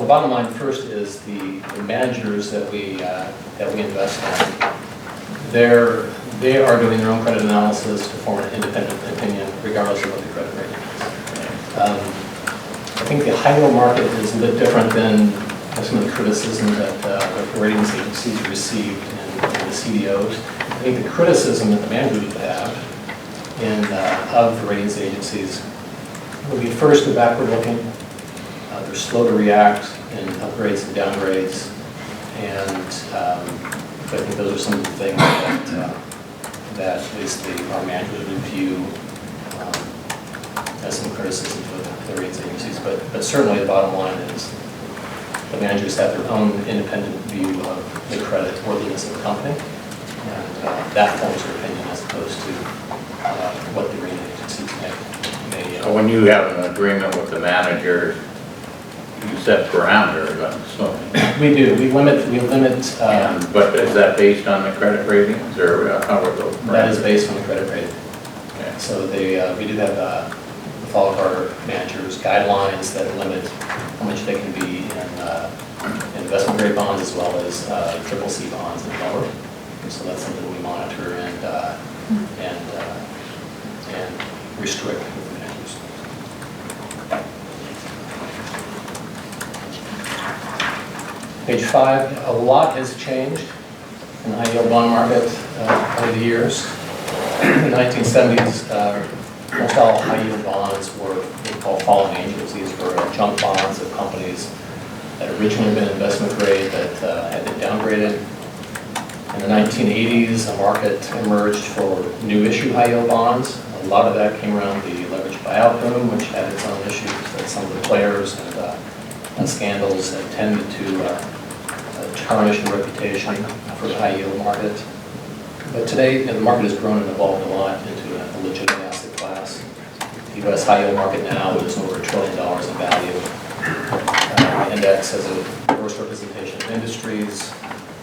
the bottom line first is the managers that we invest in. They are doing their own credit analysis to form an independent opinion, regardless of what the credit rating is. I think the high yield market is a bit different than some of the criticism that the ratings agencies received in the CDOs. I think the criticism that the managers would have of the ratings agencies will be first, they're backward looking. They're slow to react in upgrades and downgrades. And I think those are some of the things that at least our managers would view as some criticism of the ratings agencies. But certainly the bottom line is the managers have their own independent view of the credit worthiness of the company. And that forms their opinion as opposed to what the rating agencies may. So when you have an agreement with the manager, you set parameters, I'm assuming. We do. We limit. But is that based on the credit ratings, or how are those? That is based on the credit rating. Okay. So we do have with all of our managers guidelines that limit how much they can be in investment grade bonds as well as CCC bonds and lower. And so that's something we monitor and restrict with the managers. Page 5, a lot has changed in the high yield bond market over the years. In the 1970s, most all high yield bonds were what we call fallen angels. These were junk bonds of companies that originally had been investment grade that had been downgraded. In the 1980s, a market emerged for new issue high yield bonds. A lot of that came around the leveraged buyout boom, which had its own issues that some of the players and scandals that tended to tarnish the reputation for the high yield market. But today, the market has grown and evolved a lot into a legitimate asset class. The U.S. high yield market now is over $1 trillion in value. The index has a diverse representation of industries.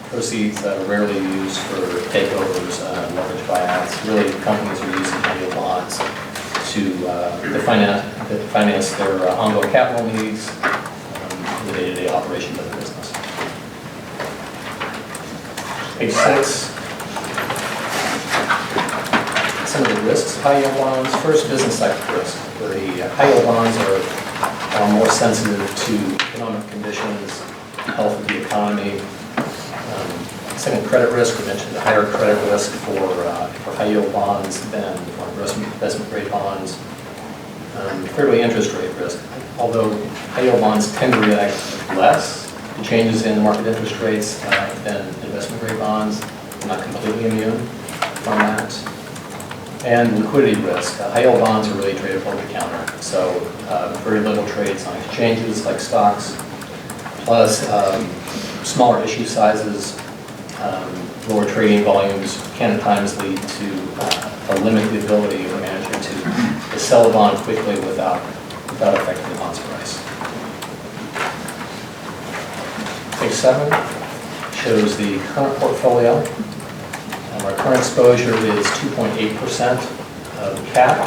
Proceeds rarely used for takeovers, leverage buyouts. Really, companies are using high yield bonds to finance their ongoing capital needs in the day-to-day operations of the business. Page 6, some of the risks of high yield bonds. First, business cycle risk. The high yield bonds are more sensitive to economic conditions, health of the economy. Second, credit risk. We mentioned the higher credit risk for high yield bonds than for investment grade bonds. Thirdly, interest rate risk. Although high yield bonds tend to react less to changes in market interest rates than investment grade bonds, they're not completely immune from that. And liquidity risk. High yield bonds are really traded over the counter, so very little trades on exchanges like stocks, plus smaller issue sizes, lower trading volumes can at times lead to limit the ability of a manager to sell a bond quickly without affecting the bond's price. Page 7 shows the current portfolio. Our current exposure is 2.8% of cap,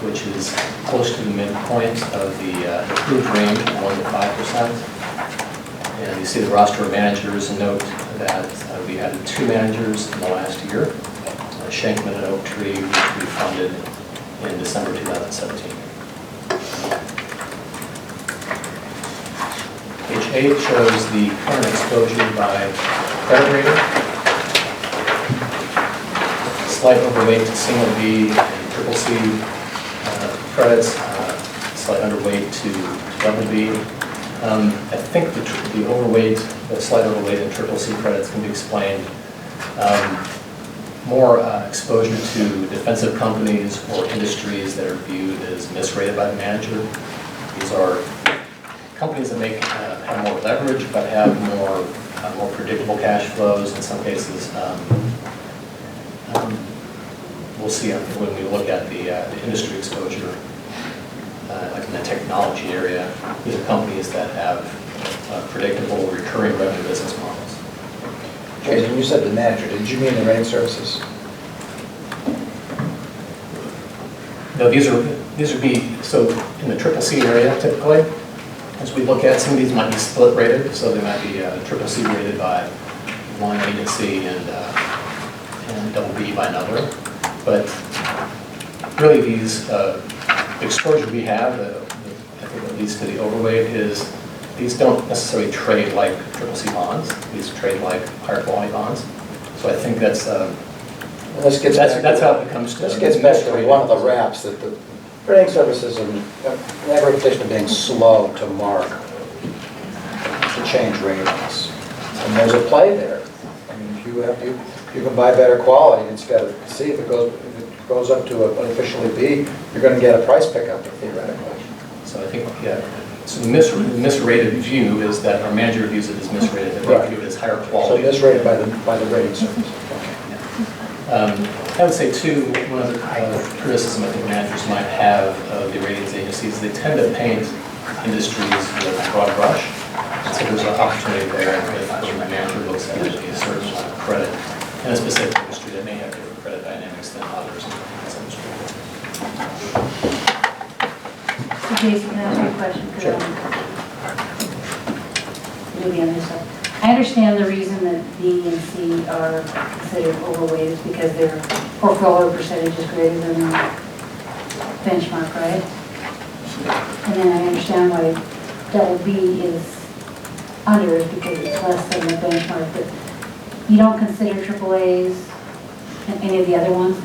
which is close to the midpoint of the approved range of 1 to 5%. And you see the roster of managers, and note that we added 2 managers in the last year, Shankman and Oaktree, which we funded in December 2017. Page 8 shows the current exposure by credit rating. Slight overweight to single B and triple C credits, slight underweight to double B. I think the overweight, the slight overweight in triple C credits can be explained more exposure to defensive companies or industries that are viewed as misrated by the manager. These are companies that have more leverage but have more predictable cash flows. In some cases, we'll see when we look at the industry exposure, like in the technology area. These are companies that have predictable recurring revenue business models. Jason, you said the manager. Did you mean the rating services? No, these would be, so in the triple C area typically, as we look at, some of these might be split rated, so they might be triple C rated by one agency and double B by another. But really these exposure we have, I think that leads to the overweight, is these don't necessarily trade like triple C bonds. These trade like higher quality bonds. So I think that's This gets back That's to- how it comes to. This gets back to one of the raps, that the rating services have a reputation of being slow to mark, to change ratings. And there's a play there. I mean, you can buy better quality, and it's got to see if it goes up to an officially B, you're going to get a price pickup theoretically. So I think, yeah, so the misrated view is that our manager views it as misrated, and Right. we view it as higher So quality. misrated by the rating service. I would say too, one of the criticism I think managers might have of the ratings agencies, they tend to paint industries with a broad brush. And so there's an opportunity there if when the manager looks at a certain amount of credit in a specific industry that may have different credit dynamics than others in this industry. So Jason, can I ask you a question? 'Cause Sure. Maybe on this stuff. I understand the reason that B and C are considered overweight is because their portfolio percentage is greater than the benchmark, right? And then I understand why double B is under it because it's less than the benchmark, but you don't consider AAAs and any of the other ones?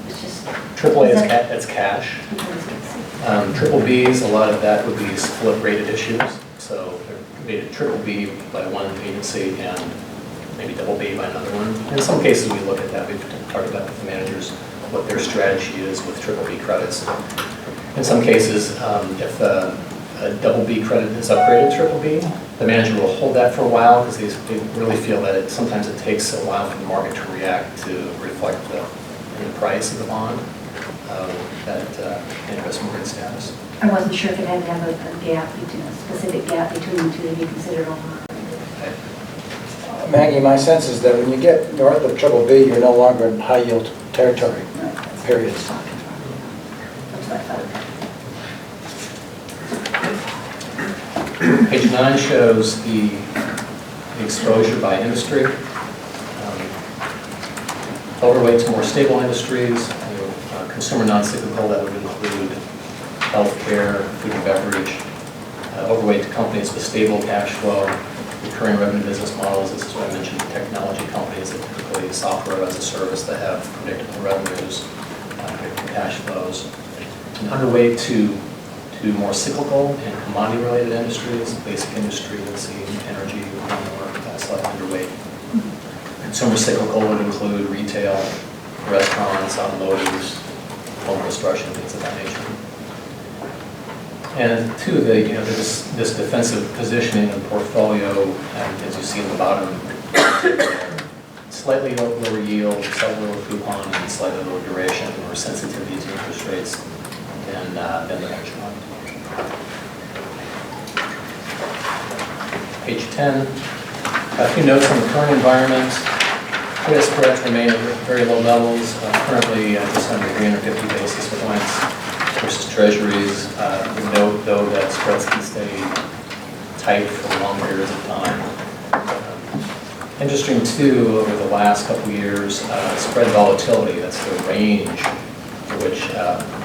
It's just. AAA is that- it's cash. because it's- Triple Bs, a lot of that would be split rated issues. So they're rated triple B by one agency and maybe double B by another one. In some cases, we look at that. We've talked about with the managers what their strategy is with triple B credits. In some cases, if a double B credit is upgraded to triple B, the manager will hold that for a while because they really feel that sometimes it takes a while for the market to react to reflect the price of the bond, that investment grade status. I wasn't sure if it had to have a gap between, a specific gap between the two to be considered overweight. Maggie, my sense is that when you get north of triple B, you're no longer in high yield territory, period. That's what I thought. Page 9 shows the exposure by industry. Overweight to more stable industries, consumer non-cyclical, that would include healthcare, food and beverage. Overweight to companies with stable cash flow, recurring revenue business models. This is what I mentioned, technology companies that typically software as a service that have predictable revenues, predictable cash flows. And underweight to more cyclical and commodity-related industries, basic industry, let's see, energy, slightly underweight. Consumer cyclical would include retail, restaurants, automotives, home construction, things of that nature. And two, this defensive positioning of the portfolio, and as you see in the bottom, slightly lower yield, slightly lower coupon, and slightly lower duration or sensitivity to interest rates than the benchmark. Page 10, a few notes on the current environment. Credit spreads remain at very low levels, currently just under 350 basis points versus treasuries. We note, though, that spreads can stay tight for long periods of time. Interesting, too, over the last couple of years, spread volatility, that's the range for which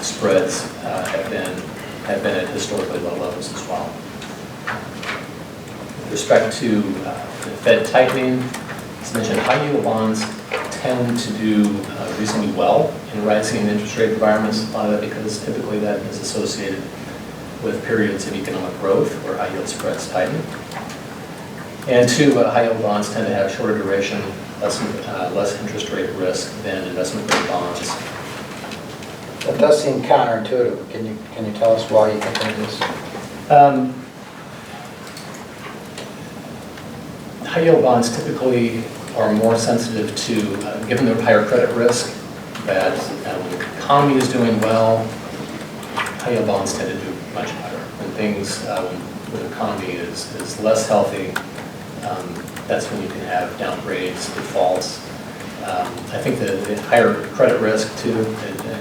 spreads have been at historically low levels as well. With respect to the Fed tightening, as mentioned, high yield bonds tend to do reasonably well in rising interest rate environments. A lot of that because typically that is associated with periods of economic growth where high yield spreads tighten. And two, high yield bonds tend to have shorter duration, less interest rate risk than investment grade bonds. That does seem counterintuitive. Can you tell us why you think that is? High yield bonds typically are more sensitive to, given their higher credit risk, that when the economy is doing well, high yield bonds tend to do much better. When when the economy is less healthy, that's when you can have downgrades, defaults. I think the higher credit risk too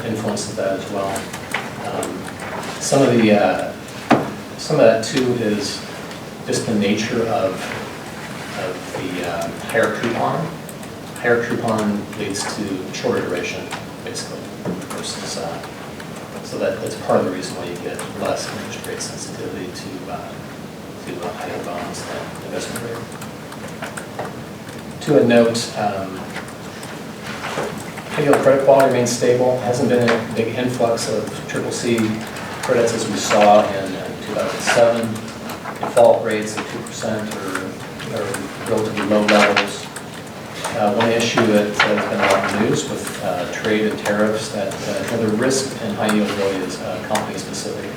influences that as well. Some of that too is just the nature of the higher coupon. Higher coupon leads to shorter duration, basically, versus so that's part of the reason why you get less interest rate sensitivity to high yield bonds than investment grade. To a note, high yield credit quality remains stable. Hasn't been a big influx of CCC credits as we saw in 2007. Default rates of 2% are relatively low levels. One issue that has been a lot of news with trade and tariffs, that the risk in high yield really is company specific.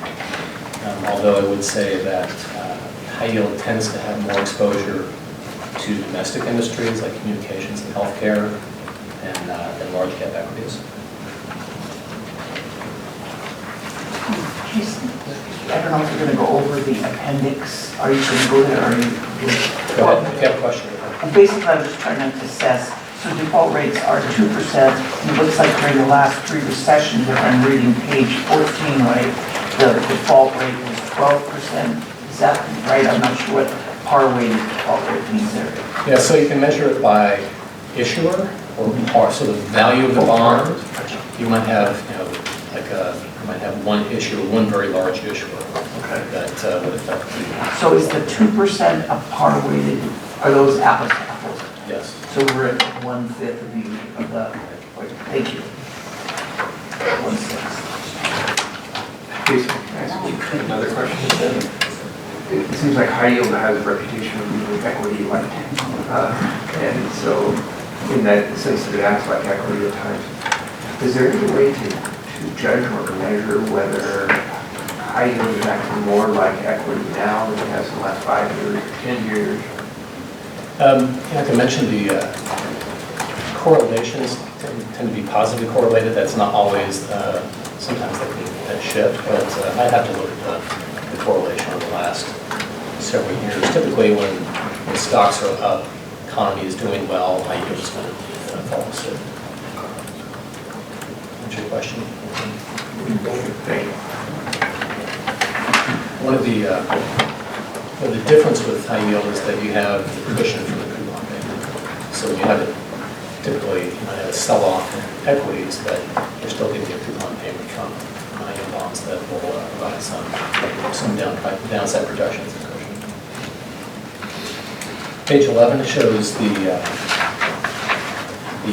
Although I would say that high yield tends to have more exposure to domestic industries like communications and healthcare and large cap equities. Jason, I don't know if you're going to go over the appendix. Are you going to go there, or are you? Go ahead, if you have a question. Basically, I'm just trying to assess, so default rates are 2%, and it looks like during the last 3 recessions, if I'm reading page 14 right, the default rate was 12%. Is that right? I'm not sure what par weighted default rate means there. Yeah, so you can measure it by issuer or par, so the value of the bond. You might have, you might have one issuer, one very large issuer that would affect the. So is the 2% of par weighted, are those apples to apples? Yes. So we're at 1/5 of the, thank you. 1/6. Another question? It seems like high yield has a reputation of being equity-like. And so in that sense that it acts like equity at times. Is there any way to judge or to measure whether high yield is acting more like equity now than it has in the last 5 years or 10 years? Like I mentioned, the correlations tend to be positively correlated. That's not always, sometimes they can shift, but I'd have to look at the correlation over the last several years. Typically when stocks are up, economy is doing well, high yield is going to follow suit. What's your question? Thank you. One of the difference with high yield is that you have the cushion from the coupon payment. So you have it, typically, you might have a sell-off in equities, but you're still getting a coupon payment from high yield bonds that will provide some downside protections and cushion. Page 11 shows the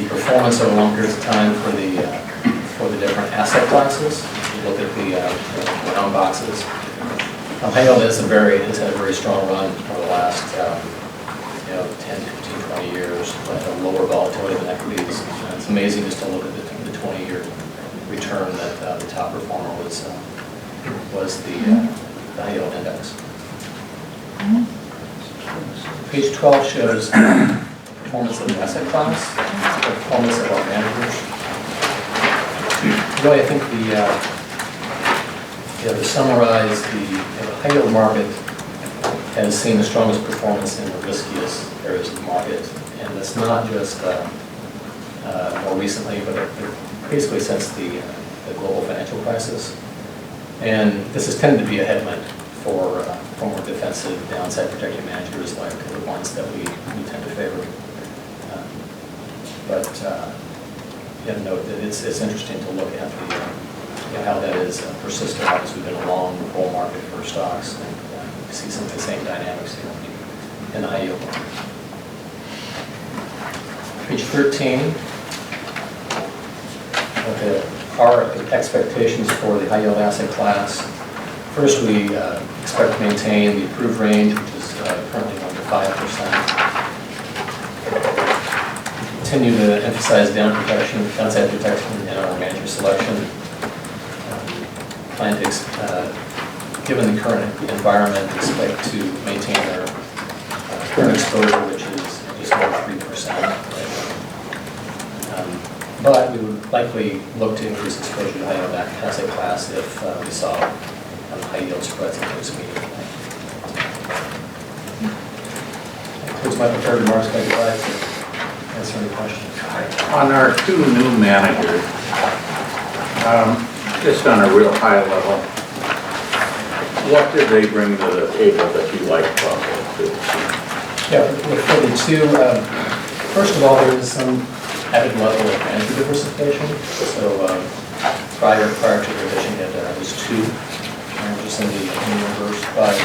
performance over long periods of time for the different asset classes. You look at the round boxes. High yield has had a very strong run over the last 10, 15, 20 years, but a lower volatility than equities. It's amazing just to look at the 20-year return that the top performer was the high yield index. Page 12 shows the performance of the asset class, the performance of our managers. Really, I think to summarize, the high yield market has seen the strongest performance in the riskiest areas of the market, and that's not just more recently, but basically since the global financial crisis. And this has tended to be a headwind for more defensive, downside protected managers like the ones that we tend to favor. But you have to note that it's interesting to look at how that is persistent. Obviously, we've been a long bull market for stocks, and you see some of the same dynamics in the high yield market. Page 13. Our expectations for the high yield asset class. First, we expect to maintain the approved range, which is currently 1 to 5%. Continue to emphasize downside protection in our manager selection. Plan to, given the current environment, expect to maintain our current exposure, which is just over 3%. But we would likely look to increase exposure to high yield asset class if we saw high yield spreads increase immediately. That concludes my prepared remarks. I'd be glad to answer any questions. On our 2 new managers, just on a real high level, what did they bring to the table that you liked about those 2? Yeah, for the 2, first of all, there is some added level of manager diversification. So prior to the revision, there was 2 managers in the universe, but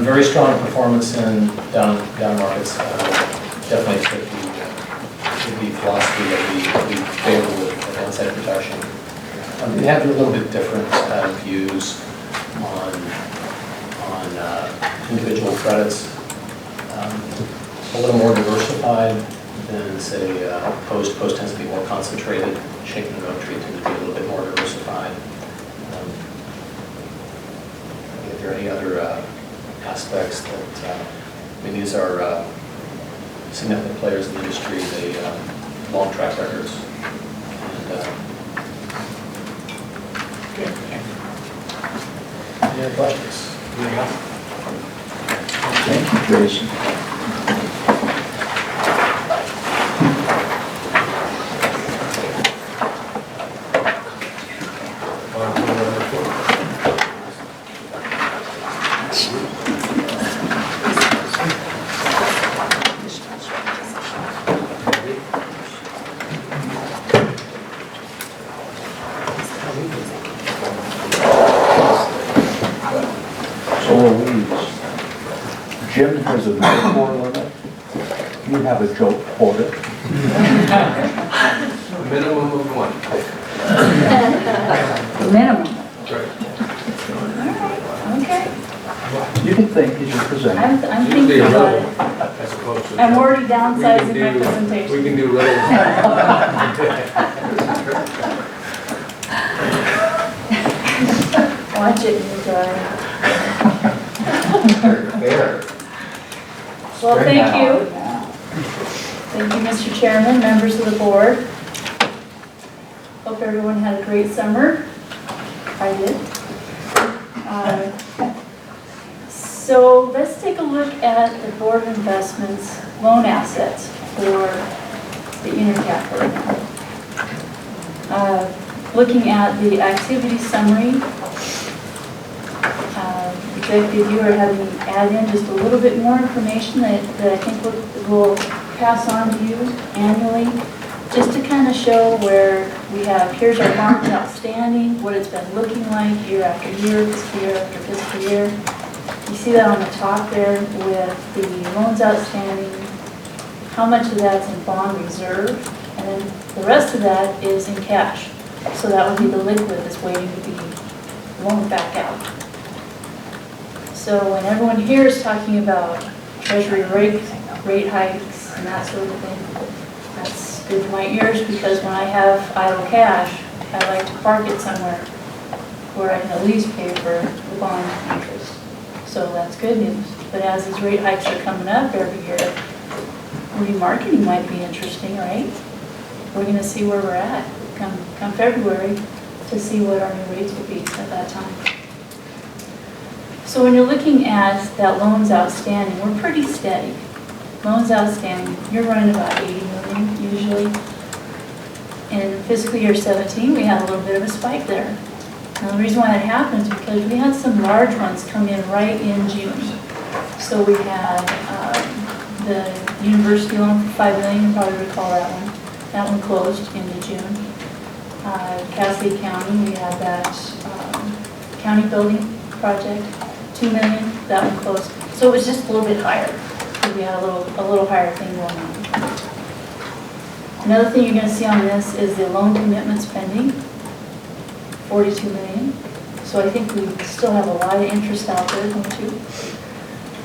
very strong performance in down markets. Definitely could be the philosophy that we favor with downside protection. We have a little bit different views on individual credits. A little more diversified than, say, Post. Post tends to be more concentrated. Shaken and Oaktree tend to be a little bit more diversified. If there are any other aspects that, these are significant players in the industry, they long track records. Any other questions? Anything else? Thank you, Jason. Jim has a metaphor limit. You have a joke quota. Minimum of one. Minimum. Right. Okay. You can think as you're presenting. I'm thinking about it. As opposed to. I'm already downsizing my presentation. We can do little. Watch it in the dark. Fair. Well, thank you. Thank you, Mr. Chairman, members of the board. Hope everyone had a great summer. I did. So let's take a look at the Board of Investments loan assets for the Intercap program. Looking at the activity summary, Executive, you are having me add in just a little bit more information that I think we'll pass on to you annually, just to kind of show where we have, here's our balance outstanding, what it's been looking like year after year, fiscal year after fiscal year. You see that on the top there with the loans outstanding, how much of that's in bond reserve, and then the rest of that is in cash. So that would be the liquid that's waiting to be loaned back out. So when everyone here is talking about treasury rate hikes and that sort of thing, that's good to my ears, because when I have idle cash, I like to park it somewhere where I can at least pay for the bond interest. So that's good news. But as these rate hikes are coming up every year, remarketing might be interesting, right? We're going to see where we're at come February to see what our new rates will be at that time. So when you're looking at that loans outstanding, we're pretty steady. Loans outstanding, you're running about 80 million usually. In fiscal year 17, we had a little bit of a spike there. Now the reason why that happened is because we had some large ones come in right in June. So we had the university loan for $5 million, you probably recall that one. That one closed into June. Cascade County, we had that county building project, $2 million, that one closed. So it was just a little bit higher. So we had a little higher thing going on. Another thing you're going to see on this is the loan commitment spending, $42 million. So I think we still have a lot of interest out there, don't you?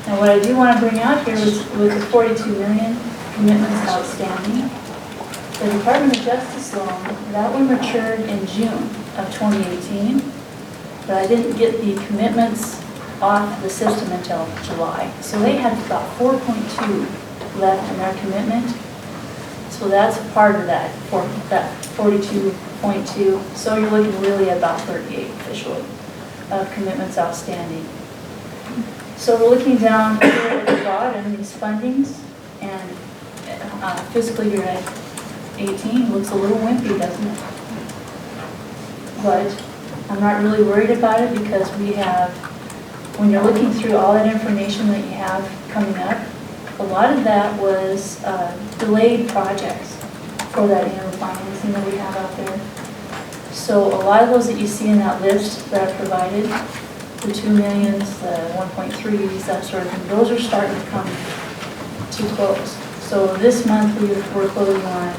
Now what I do want to bring out here is with the $42 million commitments outstanding, the Department of Justice loan, that one matured in June of 2018, but I didn't get the commitments off the system until July. So they had about 4.2 left in their commitment. So that's part of that 42.2. So you're looking really at about 38 officially of commitments outstanding. So we're looking down here at the bottom, these fundings, and fiscal year 18 looks a little wimpy, doesn't it? But I'm not really worried about it, because we have, when you're looking through all that information that you have coming up, a lot of that was delayed projects for that interim financing that we have out there. So a lot of those that you see in that list that I provided, the 2 millions, the 1.3s, that sort of thing, those are starting to come to close. So this month we're closing on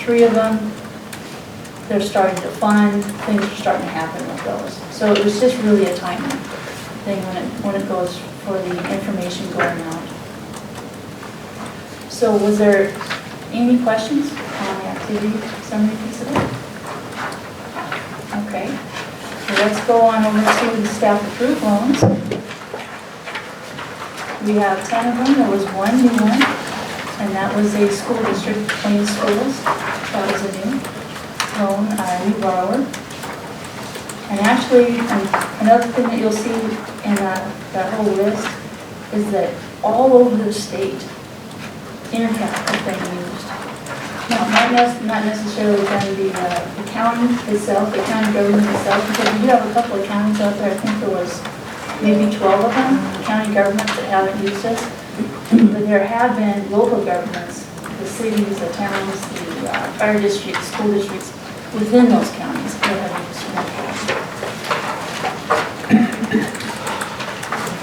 3 of them, they're starting to fund, things are starting to happen with those. So it was just really a timing thing when it goes for the information going out. So was there any questions on the activity summary piece of it? Okay, so let's go on over to the staff approved loans. We have 10 of them. There was one new one, and that was a school district, Plain Schools. That was a new loan, a new borrower. And actually, another thing that you'll see in that whole list is that all over the state, Intercap has been used. Now, not necessarily going to be the county itself, the county government itself, because we do have a couple of counties out there. I think there was maybe 12 of them, county governments that haven't used this. But there have been local governments, the cities, the towns, the fire districts, school districts within those counties that have used Intercap.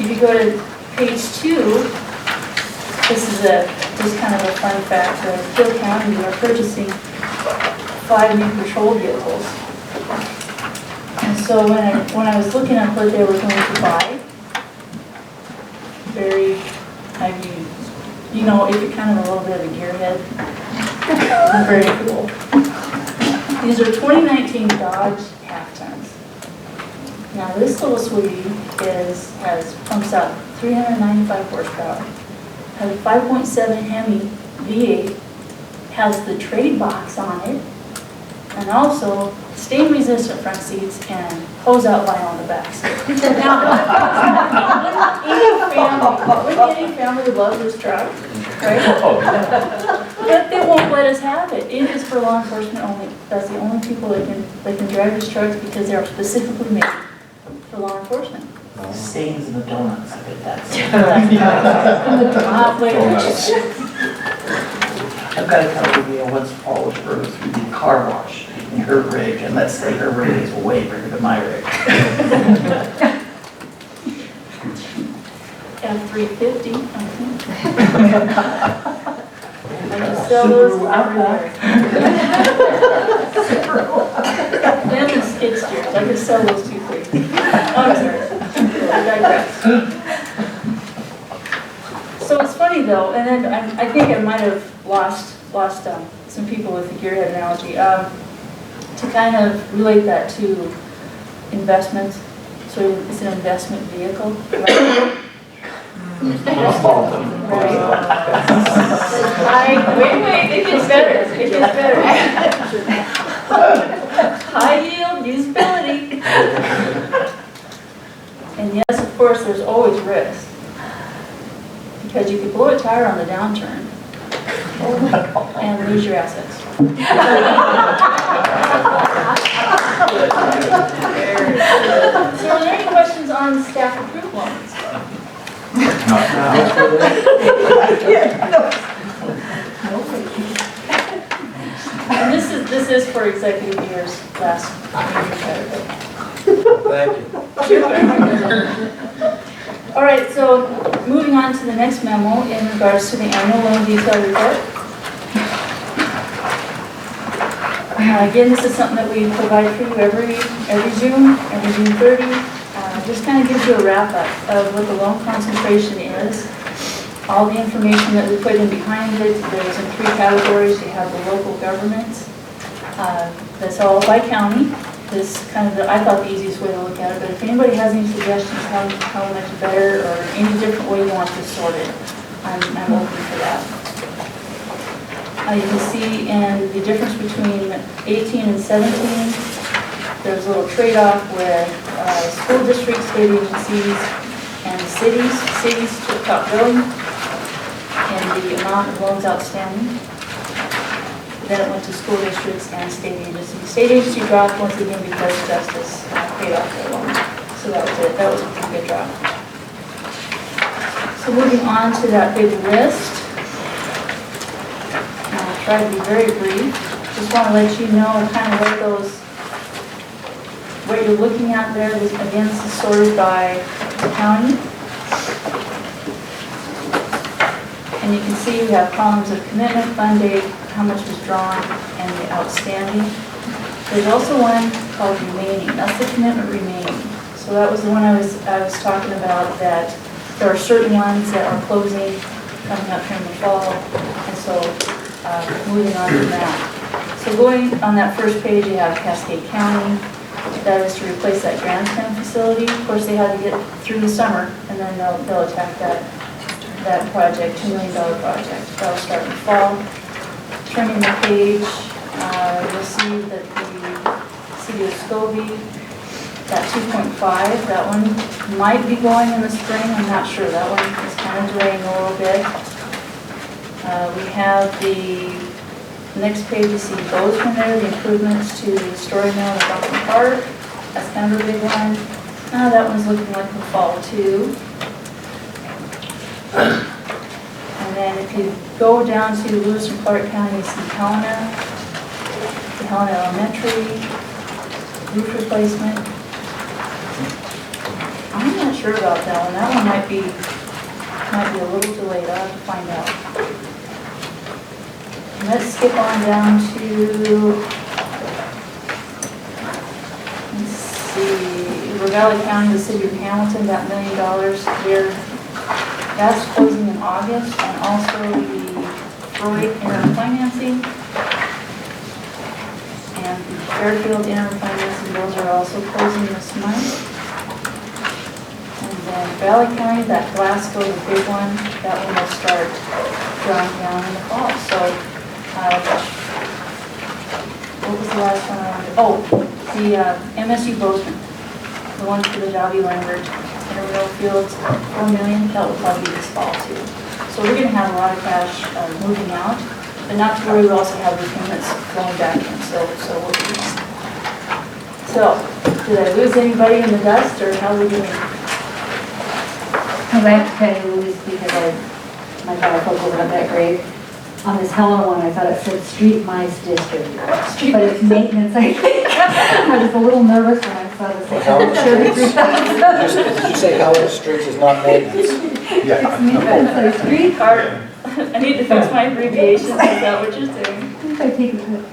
If you go to page 2, this is just kind of a fun fact. Hill County, we are purchasing 5 new patrol vehicles. And so when I was looking at what they were going to buy, you know, if you're kind of a little bit of a gearhead, very cool. These are 2019 Dodge half-tons. Now this little sweetie pumps out 395 horsepower. Has a 5.7 Hemi V8, has the trade box on it, and also stain resistant front seats and hose out vinyl on the back. Now, wouldn't any family love this truck, right? But they won't let us have it. It is for law enforcement only. That's the only people that can drive these trucks because they are specifically made for law enforcement. Stains in the donuts, I bet that's. I've got to tell you, I once followed her through the car wash in her rig, and let's say her rig is way bigger than my rig. F-350, I think. I just sell those everywhere. And the skid steers, I could sell those too quick. I'm sorry. I digress. So it's funny though, and then I think I might have lost some people with the gearhead analogy. To kind of relate that to investments, so it's an investment vehicle, right? Wait, it gets better, High yield, usability. And yes, of course, there's always risk. Because you could blow a tire on the downturn and lose your assets. So are there any questions on staff approved loans? And this is for executive years last year. Thank you. All right, so moving on to the next memo in regards to the annual loan detail report. Again, this is something that we provide for you every June 30. Just kind of gives you a wrap up of what the loan concentration is, all the information that we put in behind it. There's in 3 categories. You have the local governments. That's all by county. This kind of, I thought the easiest way to look at it, but if anybody has any suggestions how much better or any different way you want to sort it, I'm open for that. You can see in the difference between 18 and 17, there's a little trade-off with school districts, state agencies, and cities. Cities took top billing and the amount of loans outstanding. Then it went to school districts and state agencies. State agency dropped once again because Justice paid off their loan. So that was it. That was a pretty good drop. So moving on to that big list. I'll try to be very brief. Just want to let you know kind of what you're looking at there. Again, this is sorted by county. And you can see we have columns of commitment, fund date, how much was drawn, and the outstanding. There's also one called remaining, that's the commitment remaining. So that was the one I was talking about, that there are certain ones that are closing, coming up here in the fall, and so moving on from that. So going on that first page, you have Cascade County. That is to replace that grandstand facility. Of course, they had to get through the summer, and then they'll attack that project, $2 million project. That'll start in the fall. Turning the page, you'll see that the City of Scobie, that 2.5, that one might be going in the spring, I'm not sure. That one is kind of delaying a little bit. We have the next page, you see Bozeman there, the improvements to the story mill at Buckland Park. That's kind of a big one. That one's looking like the fall too. And then if you go down to Lewis and Clark County, you see Helena, the Helena Elementary, roof replacement. I'm not sure about that one. That one might be a little delayed. I'll have to find out. Let's skip on down to, let's see, Ravalli County, the City of Hamilton, that $1 million there. That's closing in August, and also the Freud interim financing and the Fairfield interim financing, those are also closing this month. And then Valley County, that Glasgow, the big one, that one will start drawing down in the fall. So, what was the last one I wanted? Oh, the MSU Bozeman, the one for the Dobby Lambert Intramural Fields, $4 million, that will probably be this fall too. So we're going to have a lot of cash moving out, but not to worry, we also have repayments flowing back in, so we'll be fine. So, did I lose anybody in the dust, or how are we doing? Because I have to kind of lose because my bifocal was not that great. On this Helena one, I thought it said street mice district, but it's maintenance, I think. I was a little nervous when I saw this. Helena Streets? Did you say Helena Streets is not maintenance? It's maintenance, like street. I need to fix my abbreviations, is that what you're saying?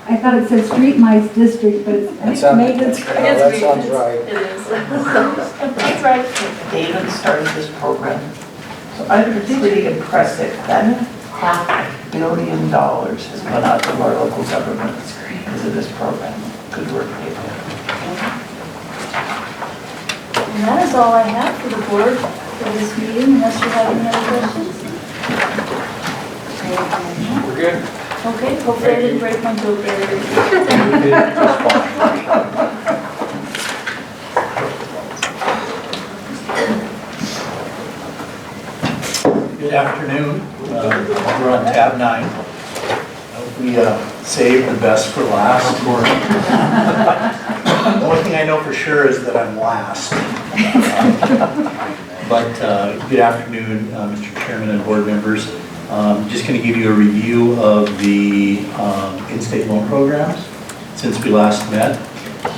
I thought it said street mice district, but it's maintenance. That sounds right. It is. That's right. David started this program, so I'm pretty impressed that $500 billion has gone out to our local governments because of this program. Good work, David. And that is all I have for the board for this meeting, unless you have any other questions. We're good. Okay, hopefully I didn't break my joke there. Good afternoon. We're on tab 9. I hope we saved the best for last. The only thing I know for sure is that I'm last. But good afternoon, Mr. Chairman and board members. Just going to give you a review of the in-state loan programs since we last met.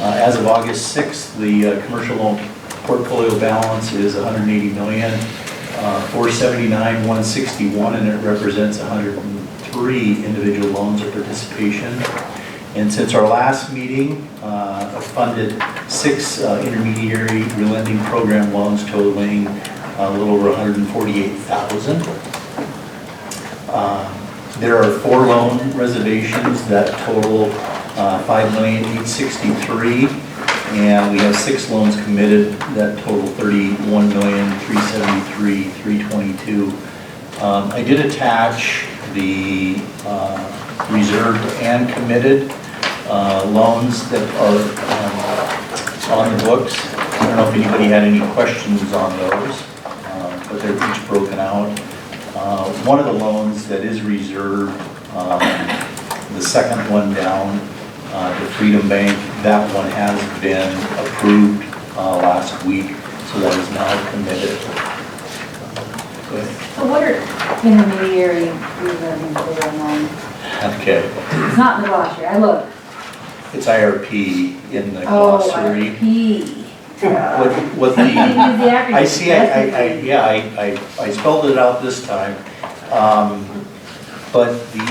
As of August 6th, the commercial loan portfolio balance is $180 million. 479,161, and it represents 103 individual loans of participation. And since our last meeting, I've funded 6 intermediary relending program loans totaling a little over 148,000. There are 4 loan reservations that total 5,863,000. And we have 6 loans committed that total $31,373,322. I did attach the reserved and committed loans that are on the books. I don't know if anybody had any questions on those, but they're each broken out. One of the loans that is reserved, the second one down, the Freedom Bank, that one has been approved last week, so that is now committed. Go ahead. So what are intermediary relending program loans? Okay. It's not in the glossary, I looked. It's IRP in the glossary. IRP. What the, Use the acronym. I see, I spelled it out this time, but the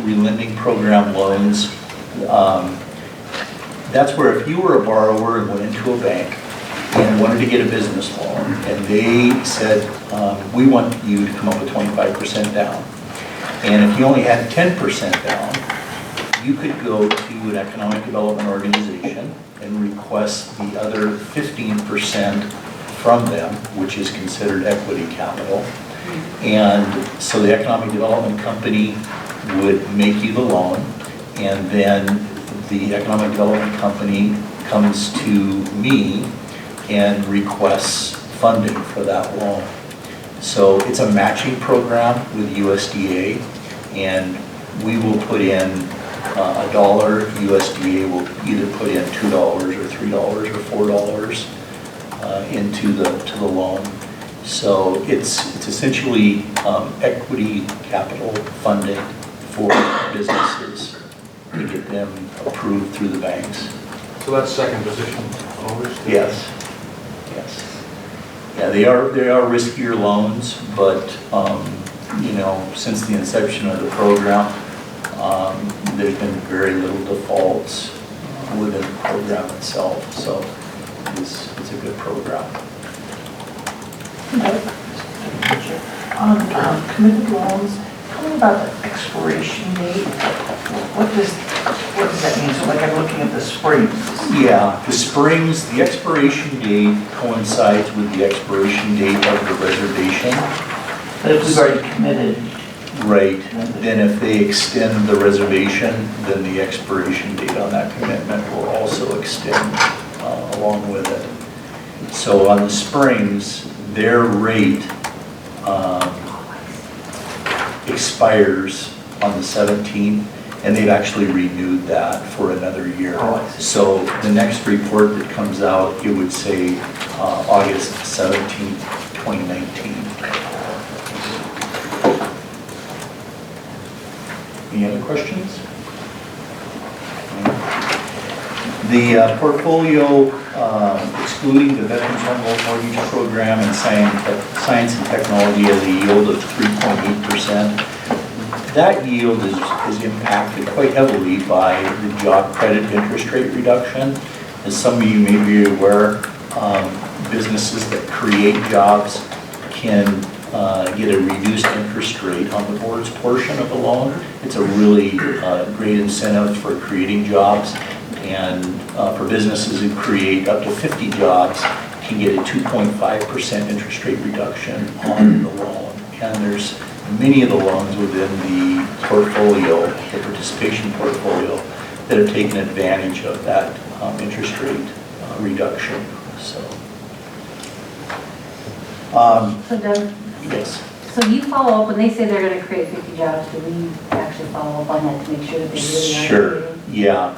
relending program loans, that's where if you were a borrower and went into a bank and wanted to get a business loan, and they said, we want you to come up with 25% down. And if you only had 10% down, you could go to an economic development organization and request the other 15% from them, which is considered equity capital. And so the economic development company would make you the loan, and then the economic development company comes to me and requests funding for that loan. So it's a matching program with USDA, and we will put in $1, USDA will either put in $2 or $3 or $4 into the loan. So it's essentially equity capital funding for businesses to get them approved through the banks. So that's second position, always? Yes, yes. Yeah, they are riskier loans, but you know, since the inception of the program, there's been very little defaults within the program itself, so it's a good program. On committed loans, tell me about the expiration date. What does that mean? So like I'm looking at the springs. Yeah, the springs, the expiration date coincides with the expiration date of the reservation. But if we've already committed. Right, then if they extend the reservation, then the expiration date on that commitment will also extend along with it. So on the springs, their rate expires on the 17th, and they've actually renewed that for another year. So the next report that comes out, it would say August 17th, 2019. Any other questions? The portfolio, excluding the Veterans Home Loan Mortgage Program and Science and Technology, has a yield of 3.8%. That yield is impacted quite heavily by the job credit interest rate reduction. As some of you may be aware, businesses that create jobs can get a reduced interest rate on the board's portion of the loan. It's a really great incentive for creating jobs, and for businesses who create up to 50 jobs can get a 2.5% interest rate reduction on the loan. And there's many of the loans within the portfolio, the participation portfolio, that have taken advantage of that interest rate reduction. So Doug, yes. so you follow up, when they say they're going to create 50 jobs, do we actually follow up on that to make sure that they really are? Sure. Yeah.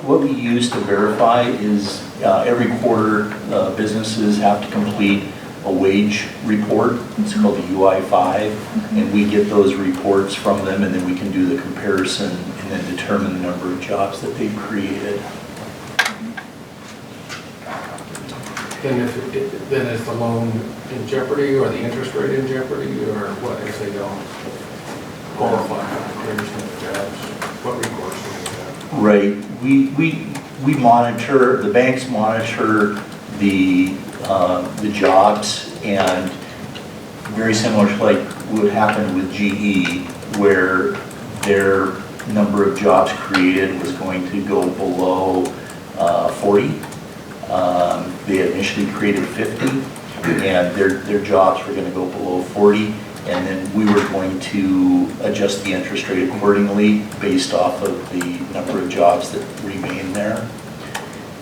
What we use to verify is every quarter businesses have to complete a wage report. It's called the UI-5, and we get those reports from them, and then we can do the comparison and then determine the number of jobs that they've created. Then is the loan in jeopardy, or the interest rate in jeopardy, or what if they don't qualify for the creation of jobs? What recourse do they have? Right. We monitor, the banks monitor the jobs, and very similar to like what happened with GE, where their number of jobs created was going to go below 40. They initially created 50, and their jobs were going to go below 40, and then we were going to adjust the interest rate accordingly based off of the number of jobs that remain there.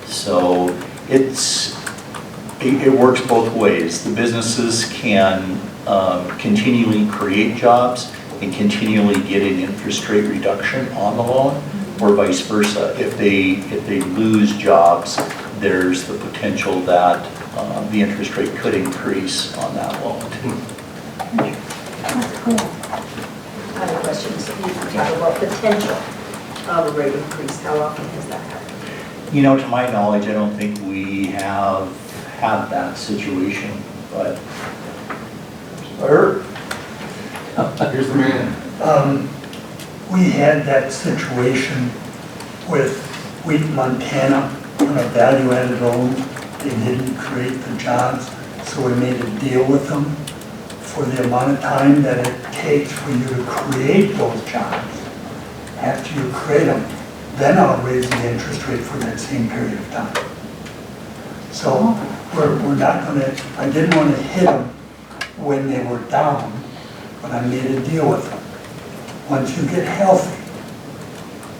So it works both ways. The businesses can continually create jobs and continually get an interest rate reduction on the loan, or vice versa. If they lose jobs, there's the potential that the interest rate could increase on that loan too. That's cool. I have a question. So you talk about potential of a rate increase. How often has that happened? You know, to my knowledge, I don't think we have had that situation, but Here's the man. We had that situation with Wheaton, Montana, on a value-added loan. They didn't create the jobs, so we made a deal with them for the amount of time that it takes for you to create those jobs. After you create them, then I'll raise the interest rate for that same period of time. So we're not gonna, I didn't want to hit them when they were down, but I made a deal with them. Once you get healthy,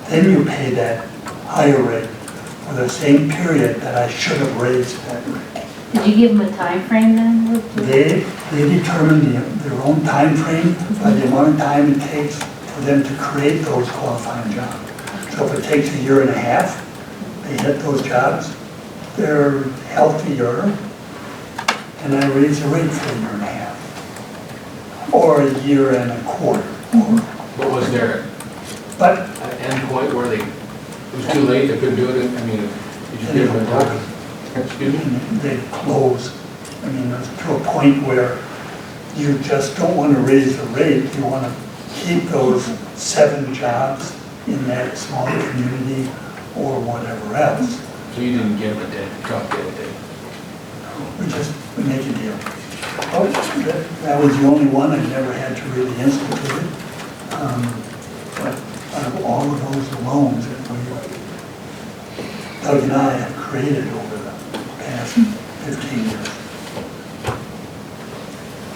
then you pay that higher rate for the same period that I should have raised that rate. Did you give them a time frame then? They determine their own time frame by the amount of time it takes for them to create those qualifying jobs. So if it takes a year and a half, they hit those jobs, they're healthier, and I raise the rate for a year and a half. Or a year and a quarter. What was there But an end point where it was too late, they couldn't do it? I mean, did you give them a time? Excuse me? they close. I mean, it's to a point where you just don't want to raise the rate. You want to keep those 7 jobs in that small community or whatever else. So you didn't give them a dead, drop dead date? We make a deal. Oh, that was the only one I never had to really institute it. But out of all of those loans that Doug and I have created over the past 15 years.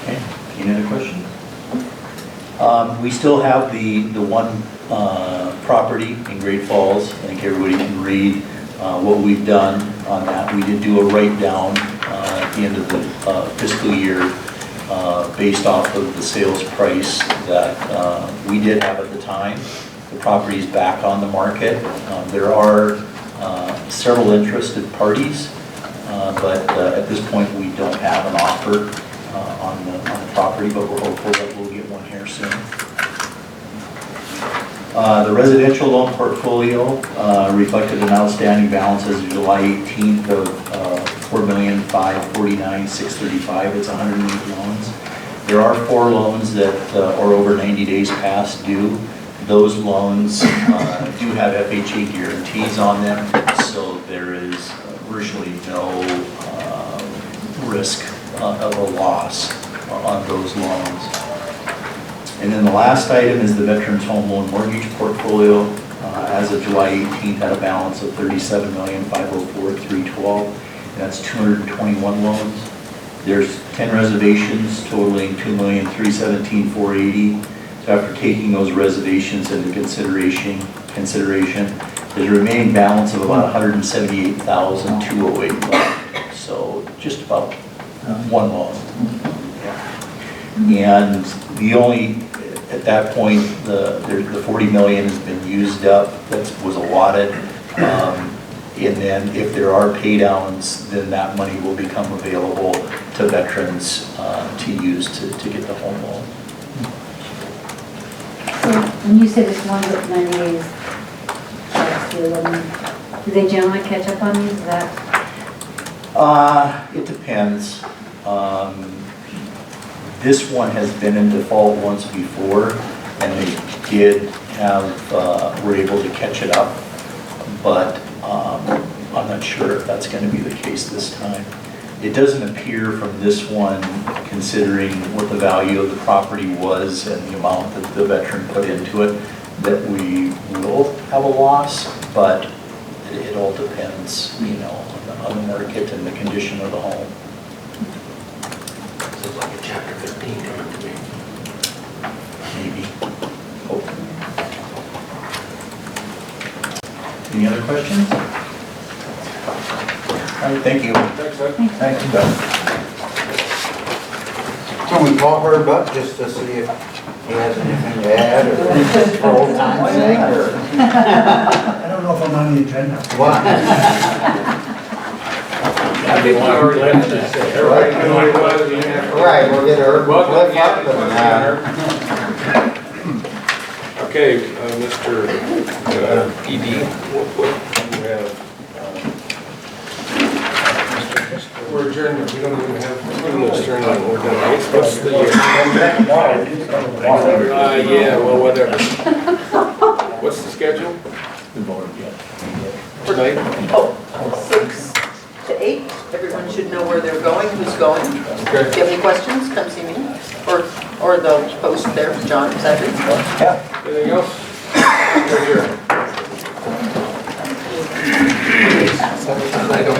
Okay, any other questions? We still have the one property in Great Falls. I think everybody can read what we've done on that. We did do a write-down at the end of the fiscal year based off of the sales price that we did have at the time. The property is back on the market. There are several interested parties, but at this point we don't have an offer on the property, but we're hopeful that we'll get one here soon. The residential loan portfolio reflected an outstanding balance as of July 18th of $4,549,635. It's 108 loans. There are 4 loans that are over 90 days past due. Those loans do have FHA guarantees on them, so there is virtually no risk of a loss on those loans. And then the last item is the Veterans Home Loan Mortgage Portfolio. As of July 18th, had a balance of $37,504,312, and that's 221 loans. There's 10 reservations totaling $2,317,480. So after taking those reservations into consideration, there's a remaining balance of about $178,208 left. So just about one loan. And the only, at that point, the $40 million has been used up, that was allotted. And then if there are pay downs, then that money will become available to veterans to use to get the home loan. So when you said it's one with 90 days, do they generally catch up on these? Is that? It depends. This one has been in default once before, and they did have, were able to catch it up, but I'm not sure if that's going to be the case this time. It doesn't appear from this one, considering what the value of the property was and the amount that the veteran put into it, that we will have a loss, but it all depends, you know, on the market and the condition of the home. It's like a chapter 15 coming to me. Maybe. Hope. Any other questions? All right, thank you. Thanks, Doug. Can we call Herb up just to see if he has anything to add, or for old time's sake, or? I don't know if I'm on the agenda. What? I think we already left that. Right, we'll get Herb. Welcome Flip up again. Okay, Mr. ED, what do you have? Mr. we're adjourned, we don't even have to do this adjournment, we're done. What's the, yeah, well, whatever. What's the schedule? Tonight? Oh, 6 to 8, everyone should know where they're going, who's going. If you have any questions, come see me, or they'll post there, John, is that it? Anything else? We're adjourned. I don't.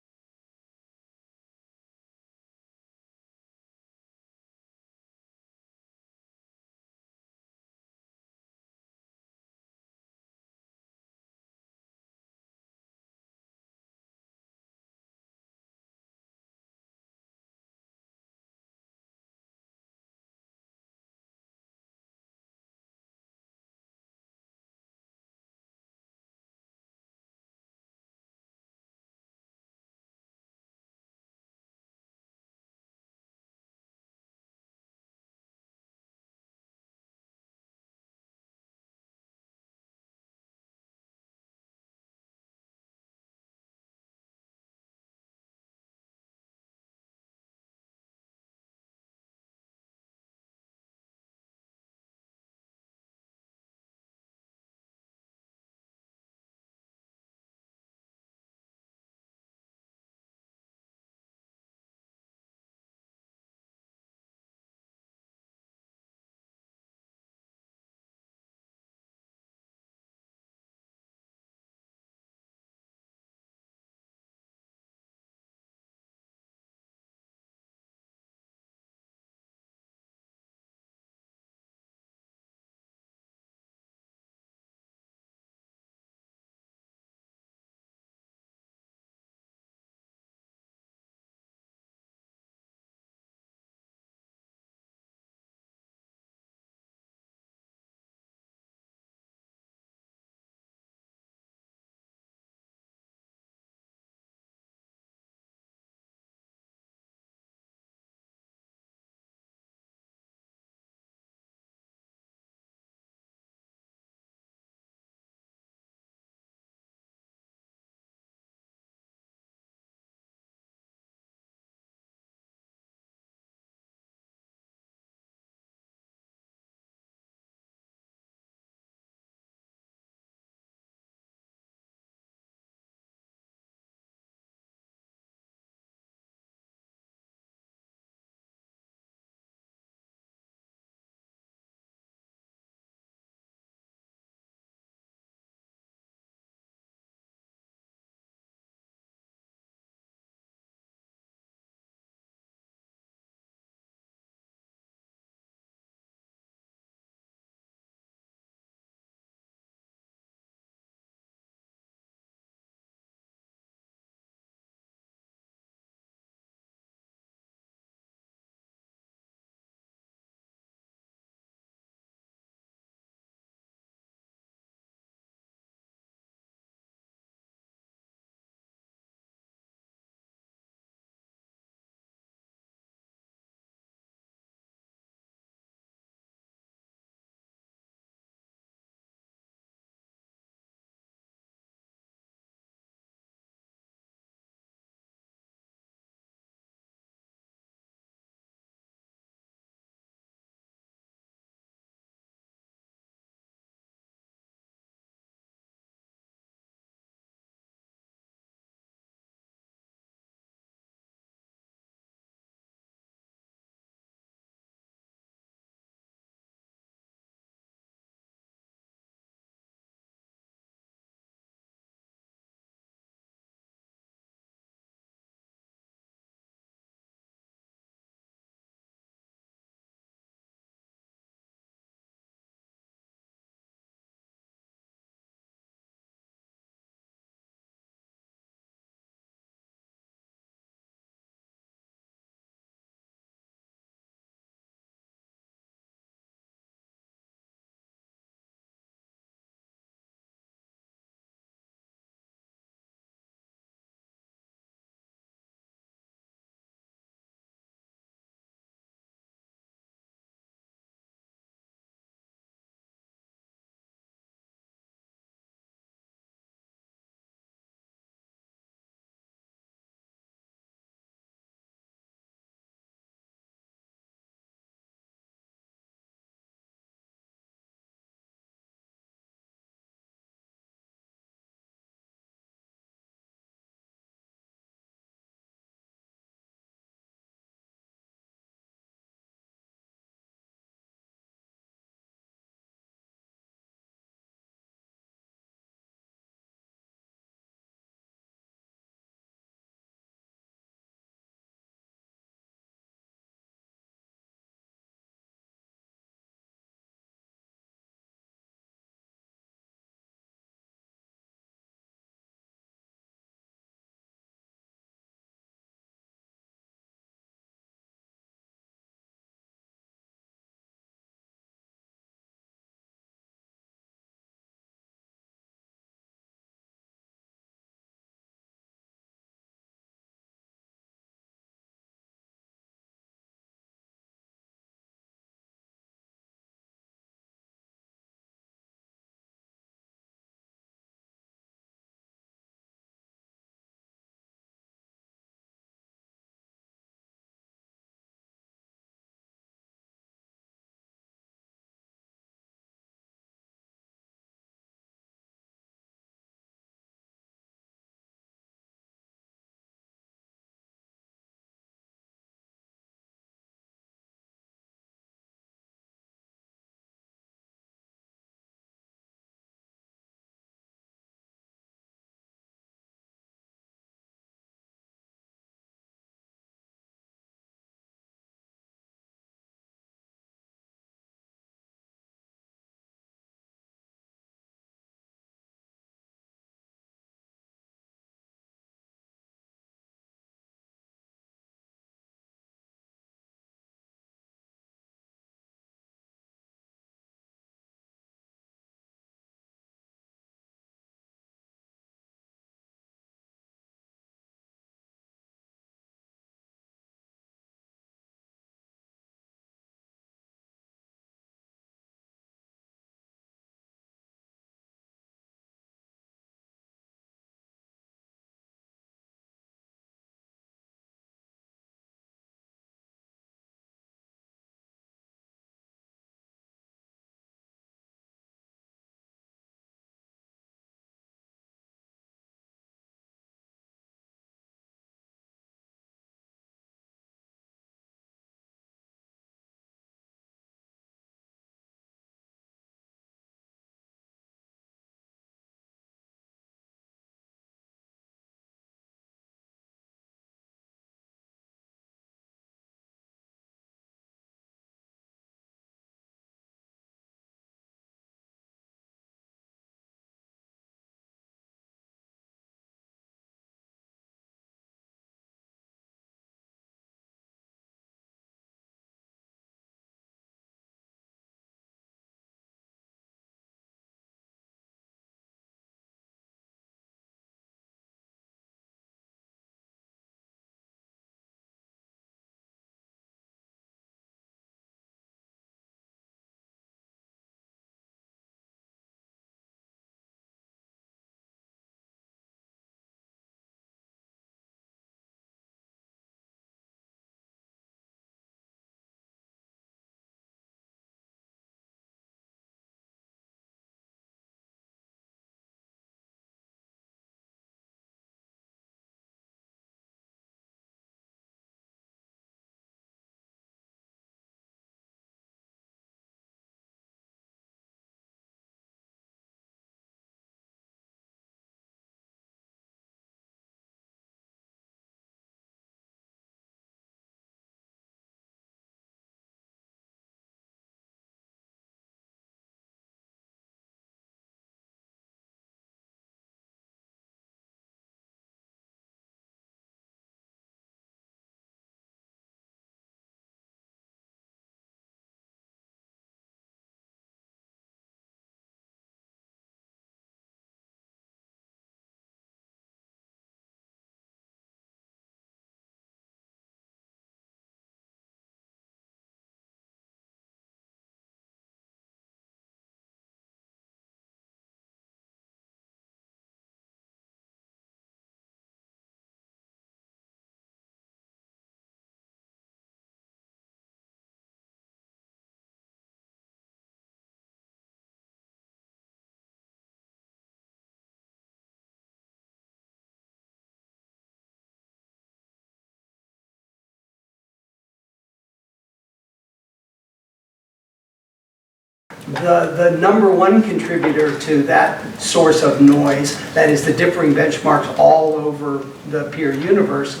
the number one contributor to that source of noise, that is the differing benchmarks all over the peer universe,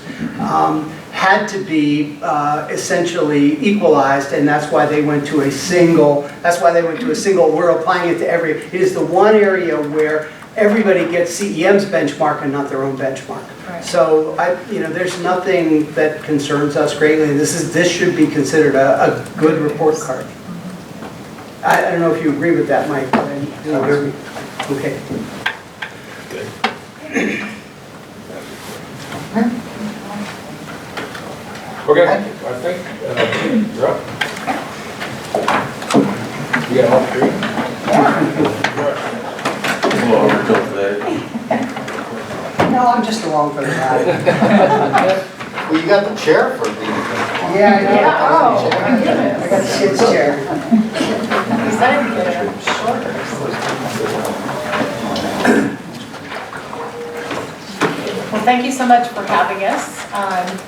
had to be essentially equalized, and that's why they went to a single, we're applying it to every, it is the one area where everybody gets CEM's benchmark and not their own benchmark. Right. So there's nothing that concerns us greatly. This should be considered a good report card. I don't know if you agree with that, Mike. Okay. Okay, I think you're up. You got all three? Well, overkill today. No, I'm just along for the ride. Well, you got the chair for the. Yeah, I know. Yeah, oh, my I goodness. got the shit's chair. Is that even shorter? Well, thank you so much for having us.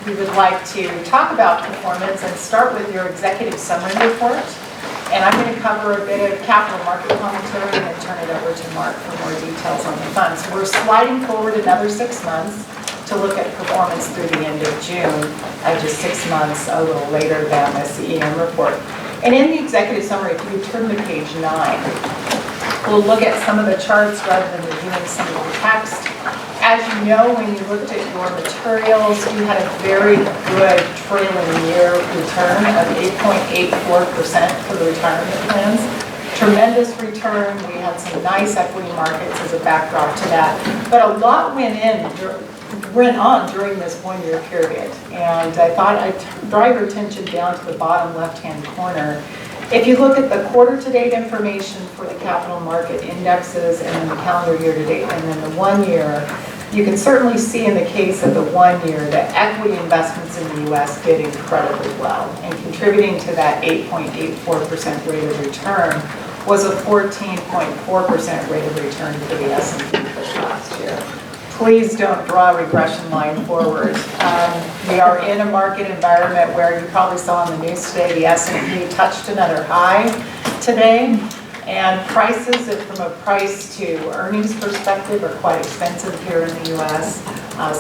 We would like to talk about performance and start with your executive summary report. And I'm going to cover a bit of capital market commentary and then turn it over to Mark for more details on the funds. We're sliding forward another 6 months to look at performance through the end of June, just 6 months a little later than the CEM report. And in the executive summary, if you turn to page 9, we'll look at some of the charts rather than reviewing some of the text. As you know, when you looked at your materials, you had a very good trailing year return of 8.84% for the retirement plans. Tremendous return. We had some nice equity markets as a backdrop to that. But a lot went on during this 1 year period. And I thought I'd draw your attention down to the bottom left-hand corner. If you look at the quarter-to-date information for the capital market indexes and then the calendar year-to-date and then the 1 year, you can certainly see in the case of the 1 year that equity investments in the U.S. did incredibly well. And contributing to that 8.84% rate of return was a 14.4% rate of return for the S&P last year. Please don't draw a regression line forward. We are in a market environment where you probably saw in the news today, the S&P touched another high today. And prices, from a price to earnings perspective, are quite expensive here in the U.S.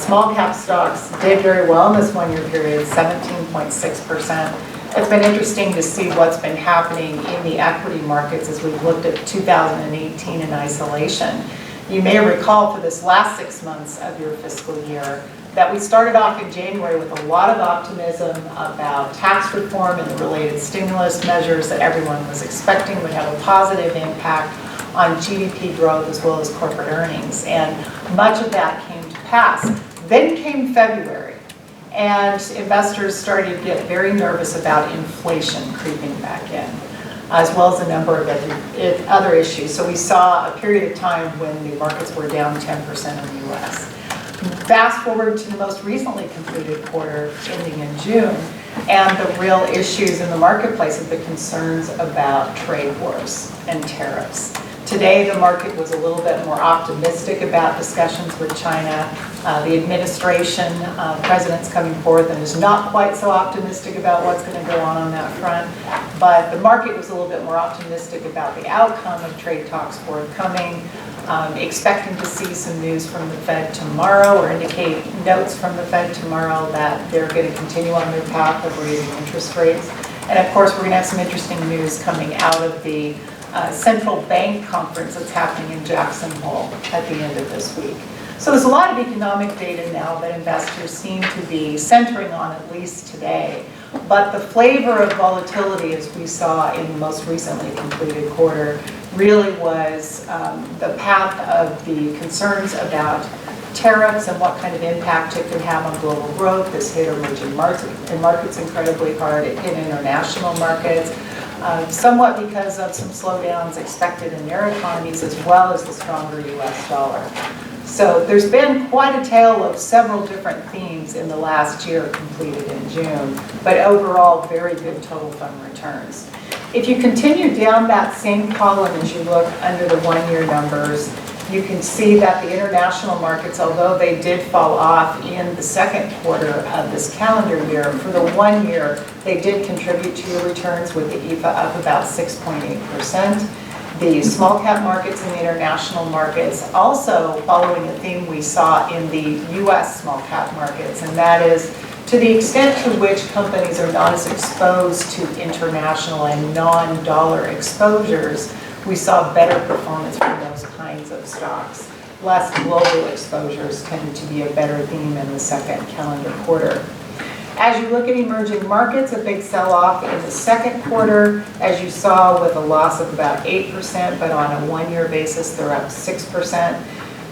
Small cap stocks did very well in this 1 year period, 17.6%. It's been interesting to see what's been happening in the equity markets as we've looked at 2018 in isolation. You may recall for this last 6 months of your fiscal year that we started off in January with a lot of optimism about tax reform and the related stimulus measures that everyone was expecting would have a positive impact on GDP growth as well as corporate earnings. And much of that came to pass. Then came February, and investors started to get very nervous about inflation creeping back in, as well as a number of other issues. So we saw a period of time when the markets were down 10% in the U.S. Fast forward to the most recently completed quarter ending in June, and the real issues in the marketplace of the concerns about trade wars and tariffs. Today, the market was a little bit more optimistic about discussions with China. The administration, president's coming forth and is not quite so optimistic about what's going to go on that front. But the market was a little bit more optimistic about the outcome of trade talks forthcoming, expecting to see some news from the Fed tomorrow, or indicate notes from the Fed tomorrow that they're going to continue on their path of raising interest rates. And of course, we're going to have some interesting news coming out of the central bank conference that's happening in Jackson Hole at the end of this week. So there's a lot of economic data now that investors seem to be centering on, at least today. But the flavor of volatility, as we saw in the most recently completed quarter, really was the path of the concerns about tariffs and what kind of impact it could have on global growth. This hit emerging markets incredibly hard. It hit international markets, somewhat because of some slowdowns expected in their economies, as well as the stronger U.S. dollar. So there's been quite a tale of several different themes in the last year completed in June, but overall very good total fund returns. If you continue down that same column as you look under the 1 year numbers, You can see that the international markets, although they did fall off in the second quarter of this calendar year, for the 1 year, they did contribute to your returns with the EFA up about 6.8%. The small cap markets and the international markets also following a theme we saw in the US small cap markets, and that is to the extent to which companies are not as exposed to international and non-dollar exposures, we saw better performance from those kinds of stocks. Less global exposures tend to be a better theme in the second calendar quarter. As you look at emerging markets, a big sell-off in the second quarter, as you saw, with a loss of about 8%, but on a 1-year basis, they're up 6%.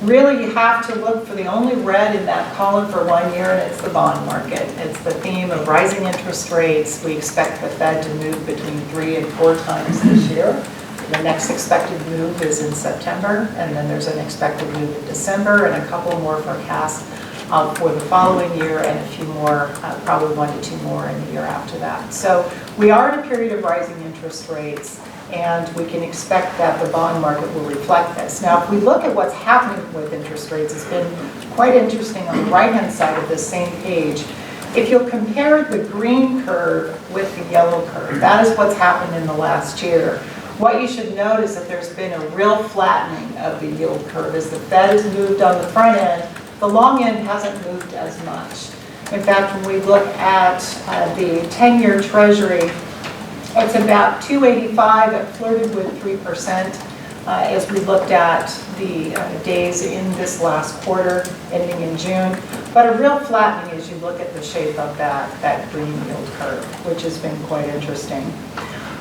Really, you have to look for the only red in that column for 1 year, and it's the bond market. It's the theme of rising interest rates. We expect the Fed to move between 3 and 4 times this year. The next expected move is in September, and then there's an expected move in December, and a couple more forecasts for the following year, and a few more, probably 1 to 2 more in the year after that. So we are in a period of rising interest rates, and we can expect that the bond market will reflect this. Now, if we look at what's happening with interest rates, it's been quite interesting on the right-hand side of this same page. If you'll compare the green curve with the yellow curve, that is what's happened in the last year. What you should note is that there's been a real flattening of the yield curve. As the Fed has moved on the front end, the long end hasn't moved as much. In fact, when we look at the 10-year Treasury, it's about 285. It flirted with 3% as we looked at the days in this last quarter, ending in June. But a real flattening as you look at the shape of that green yield curve, which has been quite interesting.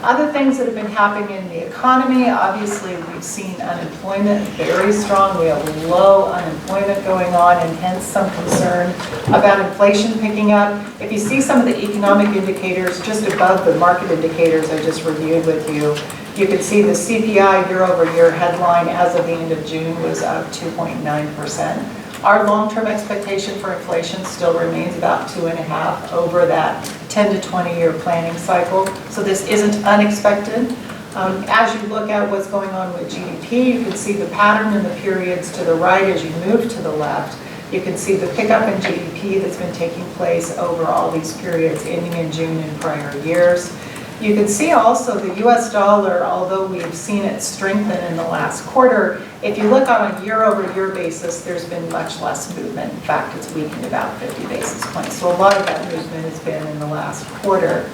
Other things that have been happening in the economy, obviously we've seen unemployment very strong. We have low unemployment going on, and hence some concern about inflation picking up. If you see some of the economic indicators just above the market indicators I just reviewed with you, you can see the CPI year-over-year headline as of the end of June was up 2.9%. Our long-term expectation for inflation still remains about 2.5 over that 10 to 20-year planning cycle. So this isn't unexpected. As you look at what's going on with GDP, you can see the pattern in the periods to the right as you move to the left. You can see the pickup in GDP that's been taking place over all these periods ending in June in prior years. You can see also the US dollar, although we've seen it strengthen in the last quarter, if you look on a year-over-year basis, there's been much less movement. In fact, it's weakened about 50 basis points. So a lot of that movement has been in the last quarter.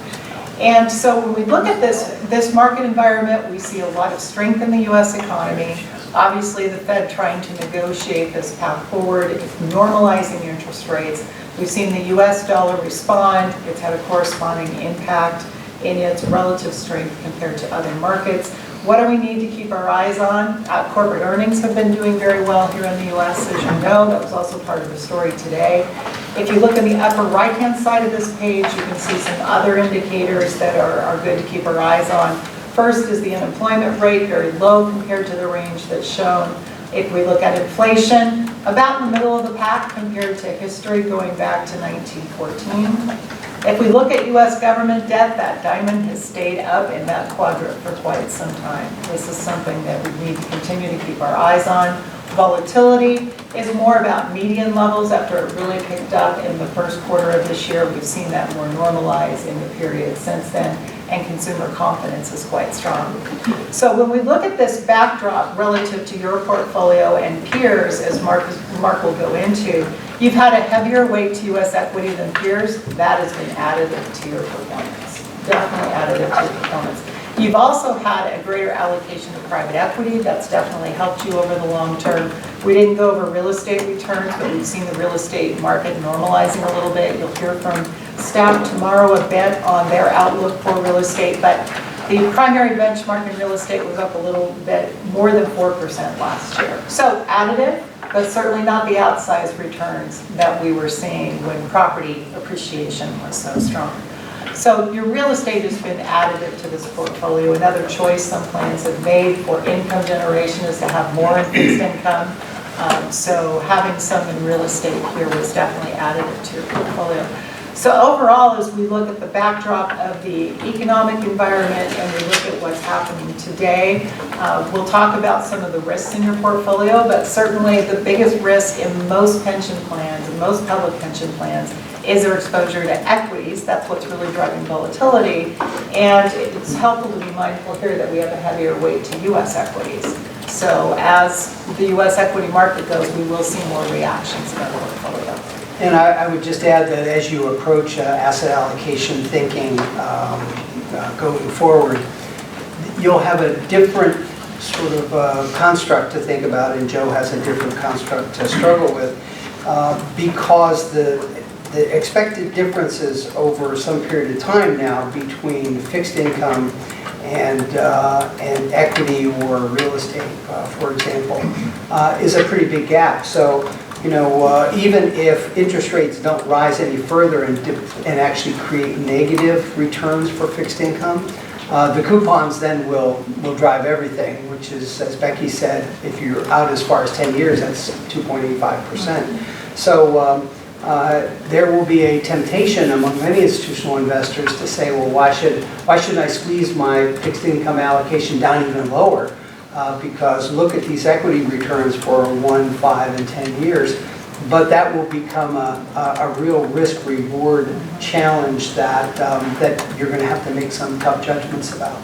And so when we look at this market environment, we see a lot of strength in the US economy. Obviously, the Fed trying to negotiate this path forward, normalizing interest rates. We've seen the US dollar respond. It's had a corresponding impact in its relative strength compared to other markets. What do we need to keep our eyes on? Corporate earnings have been doing very well here in the US, as you know. That was also part of the story today. If you look at the upper right-hand side of this page, you can see some other indicators that are good to keep our eyes on. First is the unemployment rate, very low compared to the range that's shown. If we look at inflation, about in the middle of the pack compared to history going back to 1914. If we look at US government debt, that diamond has stayed up in that quadrant for quite some time. This is something that we need to continue to keep our eyes on. Volatility is more about median levels after it really picked up in the first quarter of this year. We've seen that more normalized in the period since then, and consumer confidence is quite strong. So when we look at this backdrop relative to your portfolio and peers, as Mark will go into, you've had a heavier weight to US equity than peers. That has been additive to your performance. Definitely additive to your performance. You've also had a greater allocation to private equity. That's definitely helped you over the long term. We didn't go over real estate returns, but we've seen the real estate market normalizing a little bit. You'll hear from staff tomorrow a bit on their outlook for real estate, but the primary benchmark in real estate was up a little bit, more than 4% last year. So additive, but certainly not the outsized returns that we were seeing when property appreciation was so strong. So your real estate has been additive to this portfolio. Another choice some plans have made for income generation is to have more in fixed income. So having some in real estate here was definitely additive to your portfolio. So overall, as we look at the backdrop of the economic environment and we look at what's happening today, we'll talk about some of the risks in your portfolio, but certainly the biggest risk in most pension plans and most public pension plans is their exposure to equities. That's what's really driving volatility. And it's helpful to be mindful here that we have a heavier weight to US equities. So as the US equity market goes, we will see more reactions in our portfolio. And I would just add that as you approach asset allocation thinking going forward, you'll have a different sort of construct to think about, and Joe has a different construct to struggle with, because the expected differences over some period of time now between fixed income and equity or real estate, for example, is a pretty big gap. So, you know, even if interest rates don't rise any further and actually create negative returns for fixed income, the coupons then will drive everything, which is, as Becky said, if you're out as far as 10 years, that's 2.85%. So there will be a temptation among many institutional investors to say, well, why shouldn't I squeeze my fixed income allocation down even lower? Because look at these equity returns for 1, 5, and 10 years. But that will become a real risk-reward challenge that you're going to have to make some tough judgments about.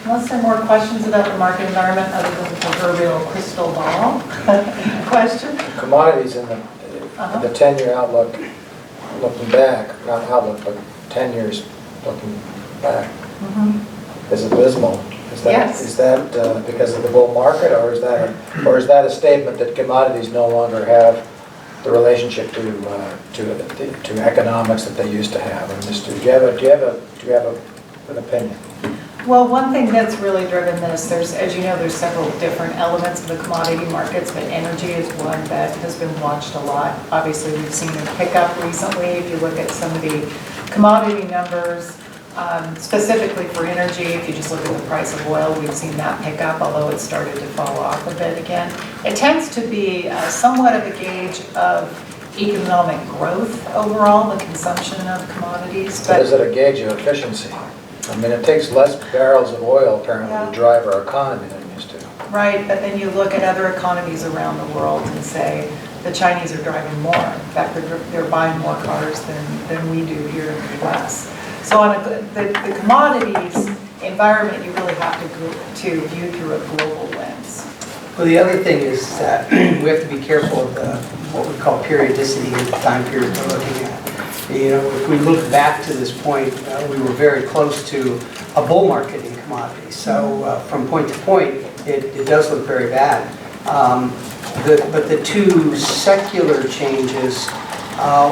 Unless there are more questions about the market environment other than the proverbial crystal ball question? Commodities in the 10-year outlook, looking back, not outlook, but 10 years looking back, is abysmal. Is that because of the bull market, or is that a statement that commodities no longer have the relationship to economics that they used to have? And do you have an opinion? Well, one thing that's really driven this, as you know, there's several different elements of the commodity markets, but energy is one that has been watched a lot. Obviously, we've seen a pickup recently. If you look at some of the commodity numbers, specifically for energy, if you just look at the price of oil, we've seen that pick up, although it's started to fall off a bit again. It tends to be somewhat of a gauge of economic growth overall, the consumption of commodities. But is it a gauge of efficiency? I mean, it takes less barrels of oil apparently to drive our economy than it used to. Right, but then you look at other economies around the world and say, the Chinese are driving more. In fact, they're buying more cars than we do here in the US. So on the commodities environment, you really have to view through a global lens. Well, the other thing is that we have to be careful of what we call periodicity in the time period we're looking at. You know, if we look back to this point, we were very close to a bull market in commodities. So from point to point, it does look very bad. But the two secular changes,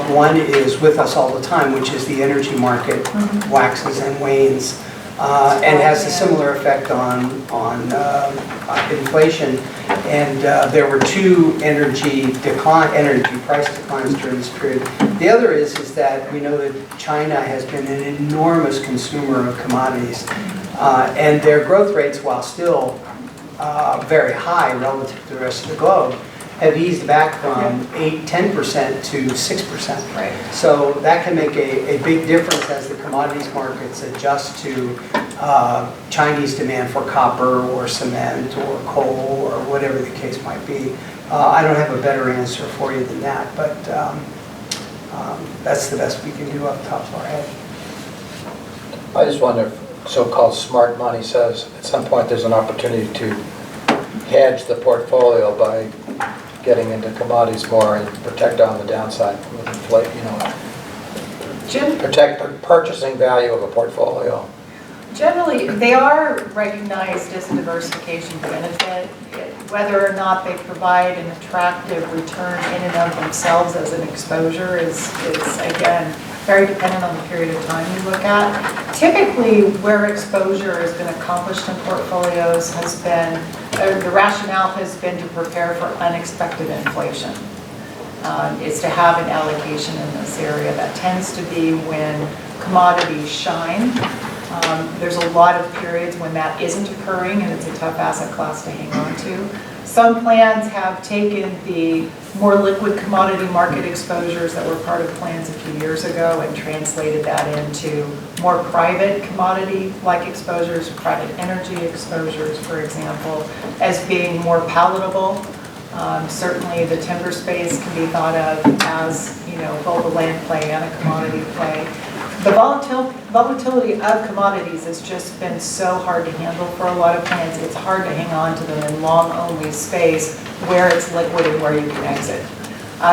one is with us all the time, which is the energy market waxes and wanes, and has a similar effect on inflation. And there were two energy price declines during this period. The other is that we know that China has been an enormous consumer of commodities, and their growth rates, while still very high relative to the rest of the globe, have eased back from 8-10% to 6%. Right. So that can make a big difference as the commodities markets adjust to Chinese demand for copper or cement or coal or whatever the case might be. I don't have a better answer for you than that, but that's the best we can do off the top of our head. I just wonder if so-called smart money says at some point there's an opportunity to hedge the portfolio by getting into commodities more and protect on the downside with inflation, protect the purchasing value of a portfolio. Generally, they are recognized as a diversification benefit. Whether or not they provide an attractive return in and of themselves as an exposure is again, very dependent on the period of time you look at. Typically, where exposure has been accomplished in portfolios has been, the rationale has been to prepare for unexpected inflation. Is to have an allocation in this area. That tends to be when commodities shine. There's a lot of periods when that isn't occurring, and it's a tough asset class to hang on to. Some plans have taken the more liquid commodity market exposures that were part of plans a few years ago and translated that into more private commodity-like exposures, private energy exposures, for example, as being more palatable. Certainly the timber space can be thought of as, both a land play and a commodity play. The volatility of commodities has just been so hard to handle for a lot of plans. It's hard to hang on to them in long-only space where it's liquid and where you can exit.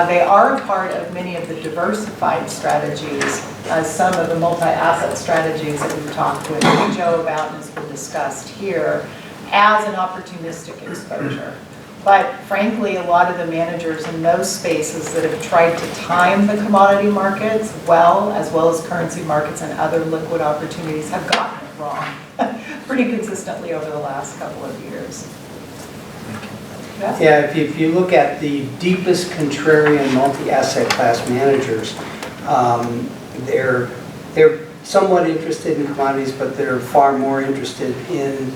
They are a part of many of the diversified strategies, some of the multi-asset strategies that we've talked with Joe about and has been discussed here as an opportunistic exposure. But frankly, a lot of the managers in those spaces that have tried to time the commodity markets as well as currency markets and other liquid opportunities have gotten it wrong pretty consistently over the last couple of years. Yeah, if you look at the deepest contrarian multi-asset class managers, they're somewhat interested in commodities, but they're far more interested in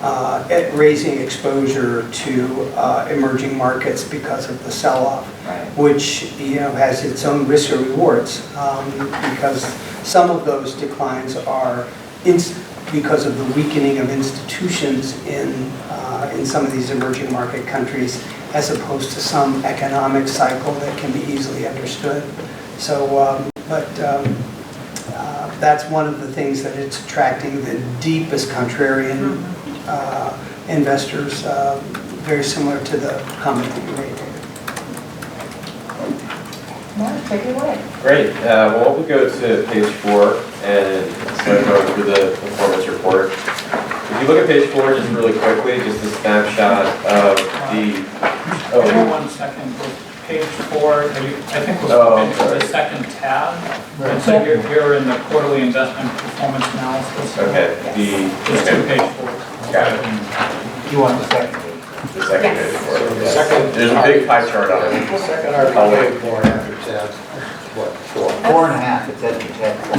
at raising exposure to emerging markets because of the sell-off, which has its own risks or rewards, because some of those declines are because of the weakening of institutions in some of these emerging market countries, as opposed to some economic cycle that can be easily understood. So, that's one of the things that it's attracting the deepest contrarian investors, very similar to the comment that you made, David. Mark, take it away. Great. Well, we'll go to page 4 and start going through the performance report. If you look at page 4 just really quickly, just a snapshot of the... Give me 1 second. Page 4, I think was the second tab. And so you're in the quarterly investment performance analysis. Okay. Just to page 4. Got it. You want the second page? The second page. So the second. There's a big pie chart on it. The second article, I'll wait. 4 after tab, what, 4? 4.5, it says in tab 4.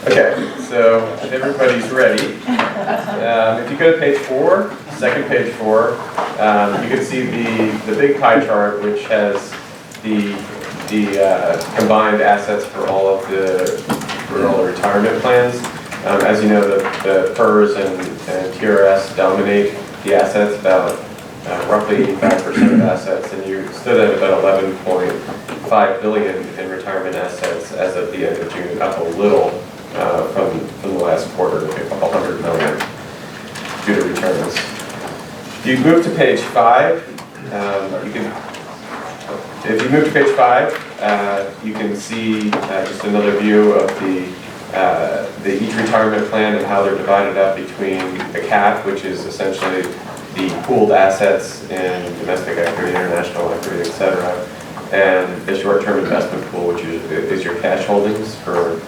Okay, so if everybody's ready, if you go to page 4, second page 4, you can see the big pie chart, which has the combined assets for all of the retirement plans. As you know, the PERS and TRS dominate the assets, about roughly 85% of assets, and you stood at about 11.5 billion in retirement assets as of the end of June, up a little from the last quarter, a couple hundred million due to returns. If you move to page 5, If you move to page 5, you can see just another view of each retirement plan and how they're divided up between the CAP, which is essentially the pooled assets in domestic equity, international equity, etc., and the short-term investment pool, which is your cash holdings for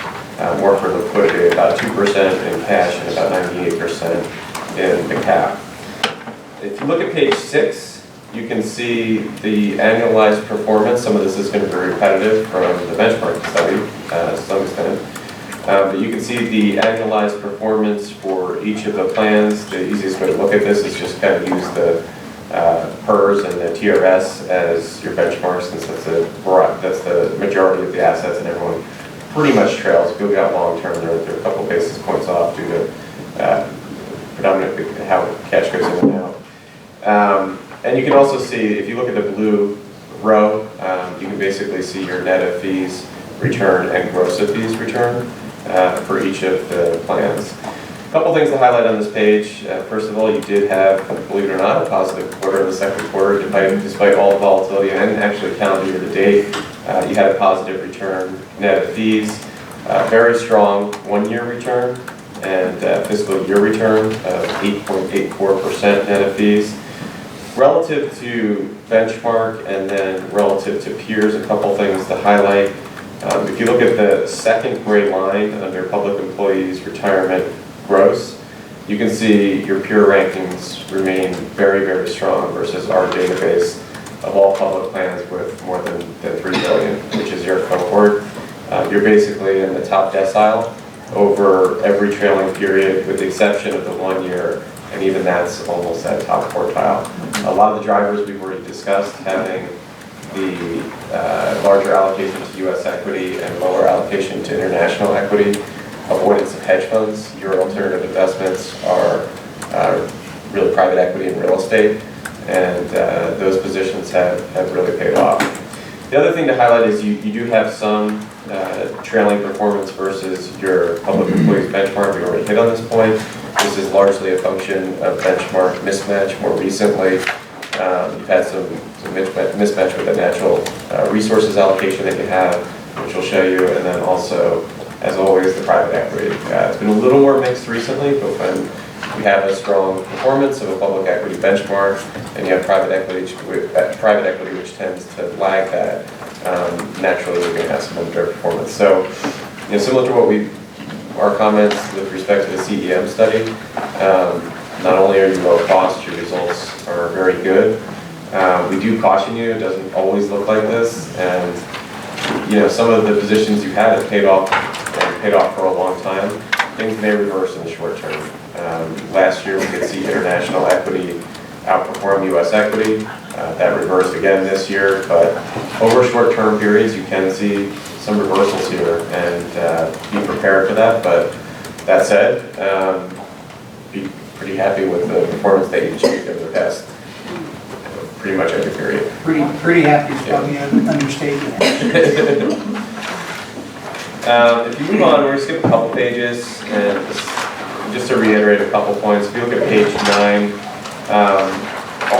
more for liquidity, about 2% in cash and about 98% in the CAP. If you look at page 6, you can see the annualized performance. Some of this is going to be repetitive from the benchmark study to some extent. But you can see the annualized performance for each of the plans. The easiest way to look at this is just kind of use the PERS and the TRS as your benchmarks, since that's the majority of the assets, and everyone pretty much trails. If you look at long term, they're a couple basis points off due to predominantly how cash goes in and out. And you can also see, if you look at the blue row, you can basically see your net of fees return and gross of fees return for each of the plans. A couple things to highlight on this page. First of all, you did have, believe it or not, a positive quarter in the second quarter, despite all the volatility, and actually calendar year to date, you had a positive return net of fees. Very strong one-year return and fiscal year return of 8.84% net of fees. Relative to benchmark and then relative to peers, a couple things to highlight. If you look at the second gray line under public employees retirement gross, you can see your peer rankings remain very, very strong versus our database of all public plans with more than 3 billion, which is your cohort. You're basically in the top decile over every trailing period, with the exception of the 1 year, and even that's almost at top quartile. A lot of the drivers we've already discussed, having the larger allocation to U.S. equity and lower allocation to international equity, avoidance of hedge funds. Your alternative investments are really private equity and real estate, and those positions have really paid off. The other thing to highlight is you do have some trailing performance versus your public employees benchmark. We already hit on this point. This is largely a function of benchmark mismatch. More recently, you've had some mismatch with the natural resources allocation that you have, which we'll show you, and then also, as always, the private equity. It's been a little more mixed recently, but when you have a strong performance of a public equity benchmark, and you have private equity which tends to lag that, naturally you're going to have some underperformance. So, similar to our comments with respect to the CEM study, not only are you low cost, your results are very good. We do caution you, it doesn't always look like this, and some of the positions you had have paid off for a long time. Things may reverse in the short term. Last year we did see international equity outperform U.S. equity. That reversed again this year, but over short-term periods you can see some reversals here, and be prepared for that. But that said, be pretty happy with the performance that you achieved over the past pretty much every period. Pretty happy is probably an understatement. If you move on, we're going to skip a couple pages, and just to reiterate a couple points. If you look at page 9,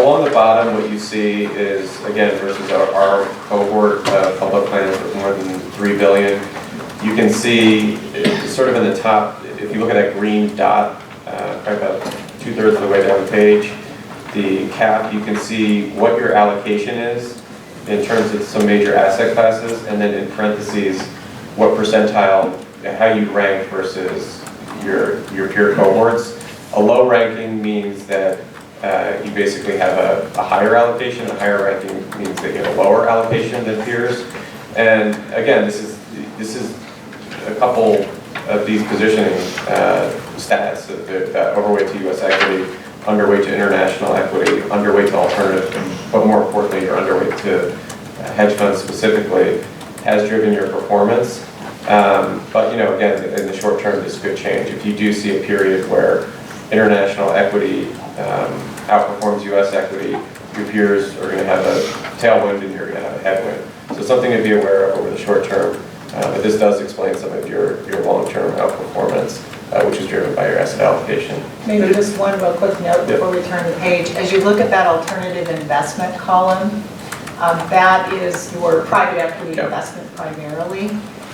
along the bottom, what you see is, again, versus our cohort public plans with more than 3 billion, you can see sort of in the top, if you look at that green dot, probably about 2/3 of the way down the page, the cap, you can see what your allocation is in terms of some major asset classes, and then in parentheses, what percentile, how you rank versus your peer cohorts. A low ranking means that you basically have a higher allocation. A higher ranking means that you have a lower allocation than peers. And again, this is a couple of these positioning stats, overweight to U.S. equity, underweight to international equity, underweight to alternative, but more importantly, you're underweight to hedge funds specifically, has driven your performance. But again, in the short term, this could change. If you do see a period where international equity outperforms U.S. equity, your peers are going to have a tailwind and you're going to have a headwind. So something to be aware of over the short term. But this does explain some of your long-term outperformance, which is driven by your asset allocation. Maybe just one real quick note before we turn the page. As you look at that alternative investment column, that is your private equity investment primarily.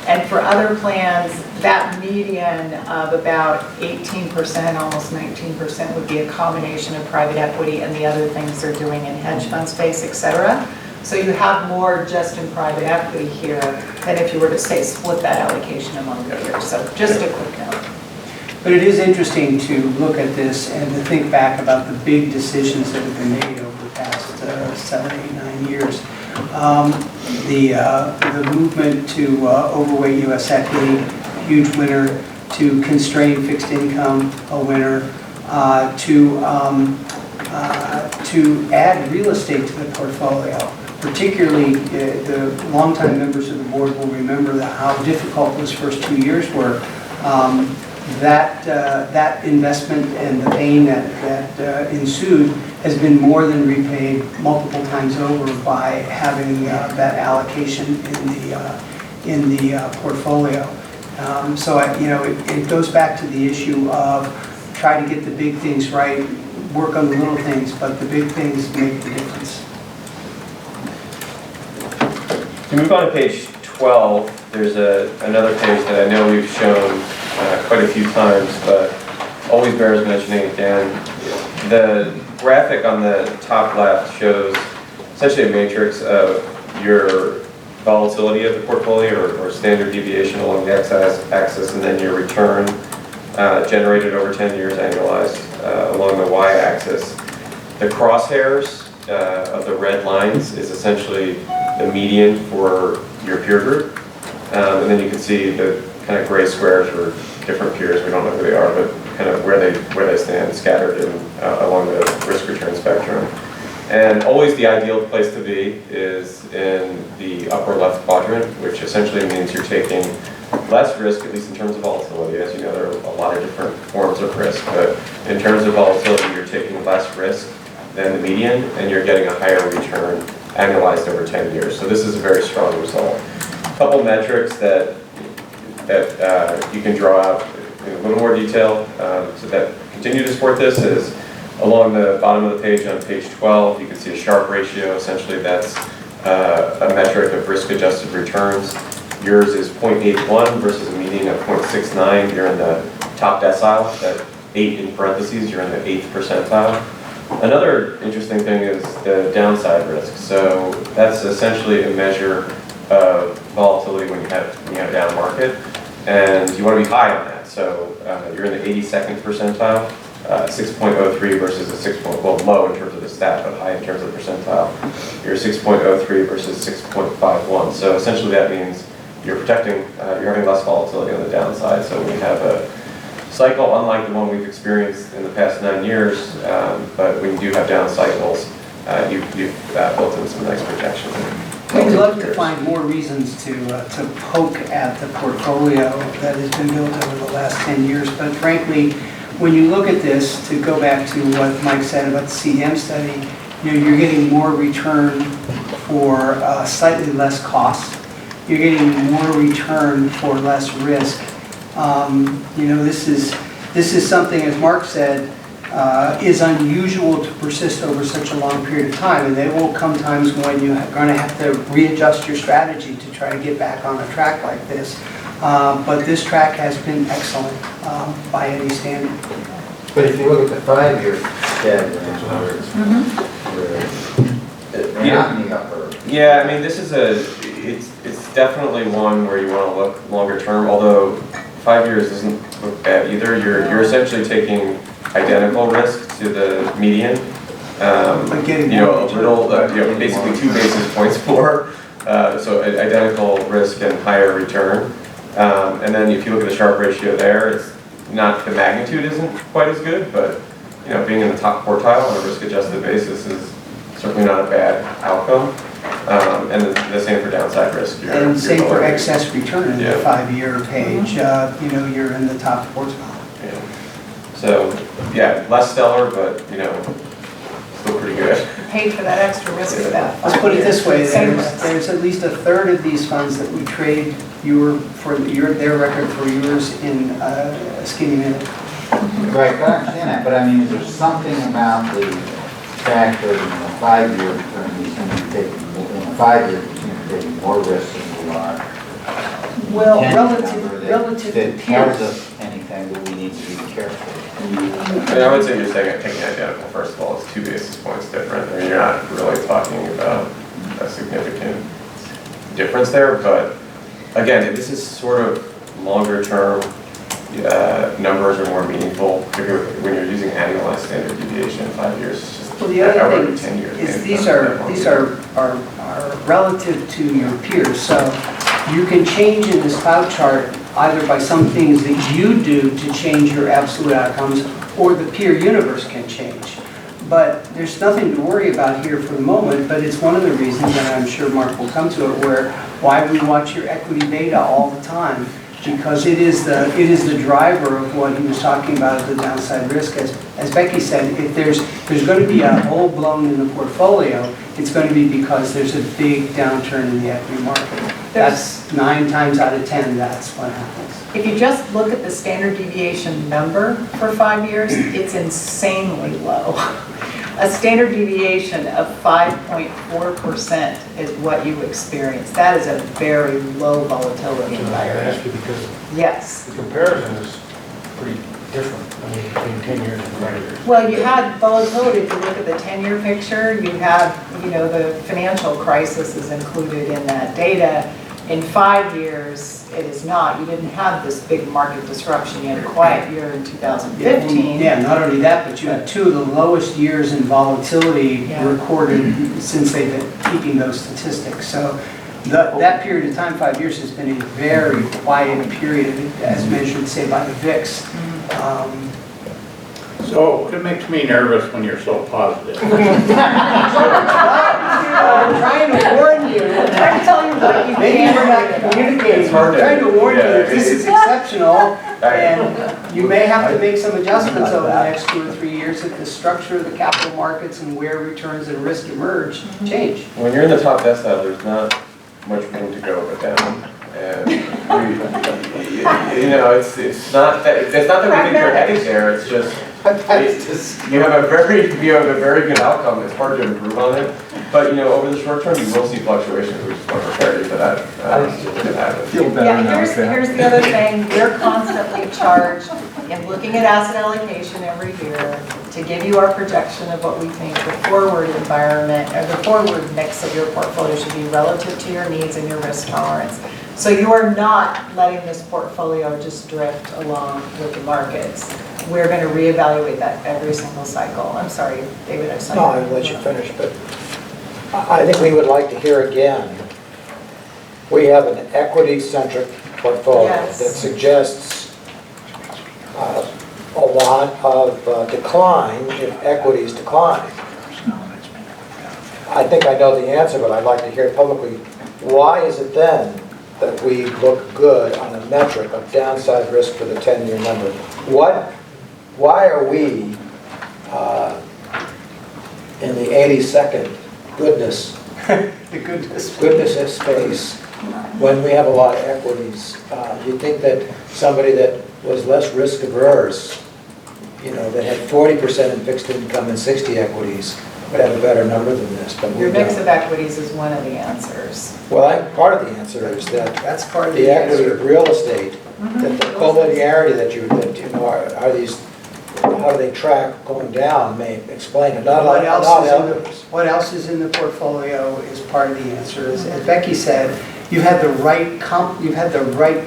And for other plans, that median of about 18%, almost 19% would be a combination of private equity and the other things they're doing in hedge fund space, et cetera. So you have more just in private equity here than if you were to say split that allocation among the peers. So just a quick note. But it is interesting to look at this and to think back about the big decisions that have been made over the past 7, 8, 9 years. The movement to overweight U.S. equity, huge winner. To constrain fixed income, a winner. To add real estate to the portfolio. Particularly, the longtime members of the board will remember how difficult those first 2 years were. That investment and the pain that ensued has been more than repaid multiple times over by having that allocation in the portfolio. So it goes back to the issue of try to get the big things right, work on the little things, but the big things make the difference. To move on to page 12, there's another page that I know we've shown quite a few times, but always bears mentioning again. The graphic on the top left shows essentially a matrix of your volatility of the portfolio or standard deviation along the x-axis, and then your return generated over 10 years annualized along the y-axis. The crosshairs of the red lines is essentially the median for your peer group. And then you can see the kind of gray squares are different peers, we don't know who they are, but kind of where they stand scattered along the risk-return spectrum. And always the ideal place to be is in the upper left quadrant, which essentially means you're taking less risk, at least in terms of volatility. As you know, there are a lot of different forms of risk, but in terms of volatility, you're taking less risk than the median, and you're getting a higher return annualized over 10 years. So this is a very strong result. A couple metrics that you can draw out in a little more detail so that continue to support this is along the bottom of the page on page 12, you can see a Sharpe ratio. Essentially, that's a metric of risk-adjusted returns. Yours is 0.81 versus a median of 0.69. You're in the top decile. That 8 in parentheses, you're in the 8th percentile. Another interesting thing is the downside risk. So that's essentially a measure of volatility when you have a down market, and you want to be high on that. So you're in the 82nd percentile, 6.03 versus a 6. Well, low in terms of the stat, but high in terms of percentile. You're 6.03 versus 6.51. So essentially that means you're protecting, you're having less volatility on the downside. So when you have a cycle unlike the one we've experienced in the past 9 years, but when you do have down cycles, you've built in some nice protection. We'd love to find more reasons to poke at the portfolio that has been built over the last 10 years, but frankly, when you look at this, to go back to what Mike said about the CDM study, you're getting more return for slightly less cost. You're getting more return for less risk. This is something, as Mark said, is unusual to persist over such a long period of time, and there will come times when you're going to have to readjust your strategy to try to get back on a track like this. But this track has been excellent by any standard. But if you look at the 5-year stat range, they're not in the upper. Yeah, I mean, this is it's definitely one where you want to look longer term, although 5 years doesn't look bad either. You're essentially taking identical risk to the median. A little, basically 2 basis points more. So identical risk and higher return. And then if you look at the Sharpe ratio there, it's not, the magnitude isn't quite as good, but being in the top quartile on a risk-adjusted basis is certainly not a bad outcome. And the same for downside risk. And same for excess return in the 5-year page. You're in the top quartile. Yeah. So yeah, less stellar, but still pretty good. Paid for that extra risk of that. Let's put it this way, Same there's at least a third of these funds that we trade their record for yours in a skinny minute. Right, I understand that, but I mean, is there something about the fact that in the 5-year return, you seem to be taking, in the 5-year, you seem to be taking more risk than you are? Well, relative to that tells peers. us anything that we need to be careful. I would say you're taking identical. First of all, it's 2 basis points different. I mean, you're not really talking about a significant difference there, but again, this is sort of longer term. Numbers are more meaningful when you're using annualized standard deviation in 5 years. It's just, Well, the other thing 10 years, is these are relative to your peers. So you can change in this cloud chart either by some things that you do to change your absolute outcomes, or the peer universe can change. But there's nothing to worry about here for the moment, but it's one of the reasons, and I'm sure Mark will come to it, why we watch your equity beta all the time, because it is the driver of what he was talking about, the downside risk. As Becky said, if there's going to be a hole blown in the portfolio, it's going to be because there's a big downturn in the equity market. That's 9 times out of 10, that's what happens. If you just look at the standard deviation number for 5 years, it's insanely low. A standard deviation of 5.4% is what you experience. That is a very low volatility environment. That's because Yes. the comparison is pretty different, I mean, between 10 years and 5 years. Well, you had volatility. If you look at the 10-year picture, you have, the financial crisis is included in that data. In 5 years, it is not. You didn't have this big market disruption. You had a quiet year in 2015. Yeah, not only that, but you had two of the lowest years in volatility Yeah. recorded since they've been keeping those statistics. So that period of time, 5 years, has been a very quiet period, as measured, say, by the VIX. So it makes me nervous when you're so positive. I'm trying to warn you. I'm trying to tell you what you Maybe can we're not do. communicating. It's hard I'm to- trying to warn you yeah, that this is exceptional, and you may have to make some adjustments over the next 2 or 3 years if the structure of the capital markets and where returns and risk emerge change. When you're in the top decile, there's not much room to go but down. And you know, it's not that we think you're heading there, it's just, you have a very good outcome, it's hard to improve on it. But, you know, over the short term, you will see fluctuations, we just want to prepare you for that. It can happen. Feel better Yeah, now, here's the other thing, we're constantly charged in looking at asset allocation every year to give you our projection of what we think the forward environment, or the forward mix of your portfolio should be relative to your needs and your risk tolerance. So you are not letting this portfolio just drift along with the markets. We're going to reevaluate that every single cycle. I'm sorry, David, I saw you. No, I'll let you finish, but I think we would like to hear again, we have an equity-centric portfolio Yes. that suggests a lot of decline if equities decline. I think I know the answer, but I'd like to hear it publicly. Why is it then that we look good on a metric of downside risk for the 10-year number? Why are we in the 82nd goodness The goodness. of space when we have a lot of equities? You'd think that somebody that was less risk averse, you know, that had 40% in fixed income and 60 equities would have a better number than this, but we Your mix don't. of equities is one of the answers. Well, part of the answer is that That's part of the the equity answer. of real estate, that the collinearity that you know, are these, how do they track going down may explain it, not What like else not is in the, others. what else is in the portfolio is part of the answer. As Becky said, you had the right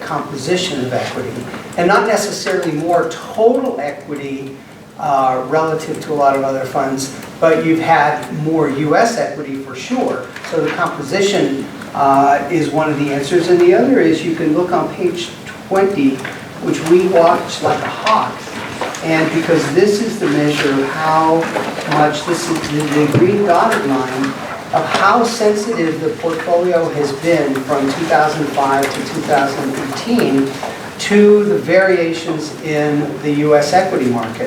composition of equity, and not necessarily more total equity relative to a lot of other funds, but you've had more U.S. equity for sure. So the composition is one of the answers, and the other is you can look on page 20, which we watch like a hawk. And because this is the measure of how much, this is the green dotted line, of how sensitive the portfolio has been from 2005 to 2018 to the variations in the U.S. equity market.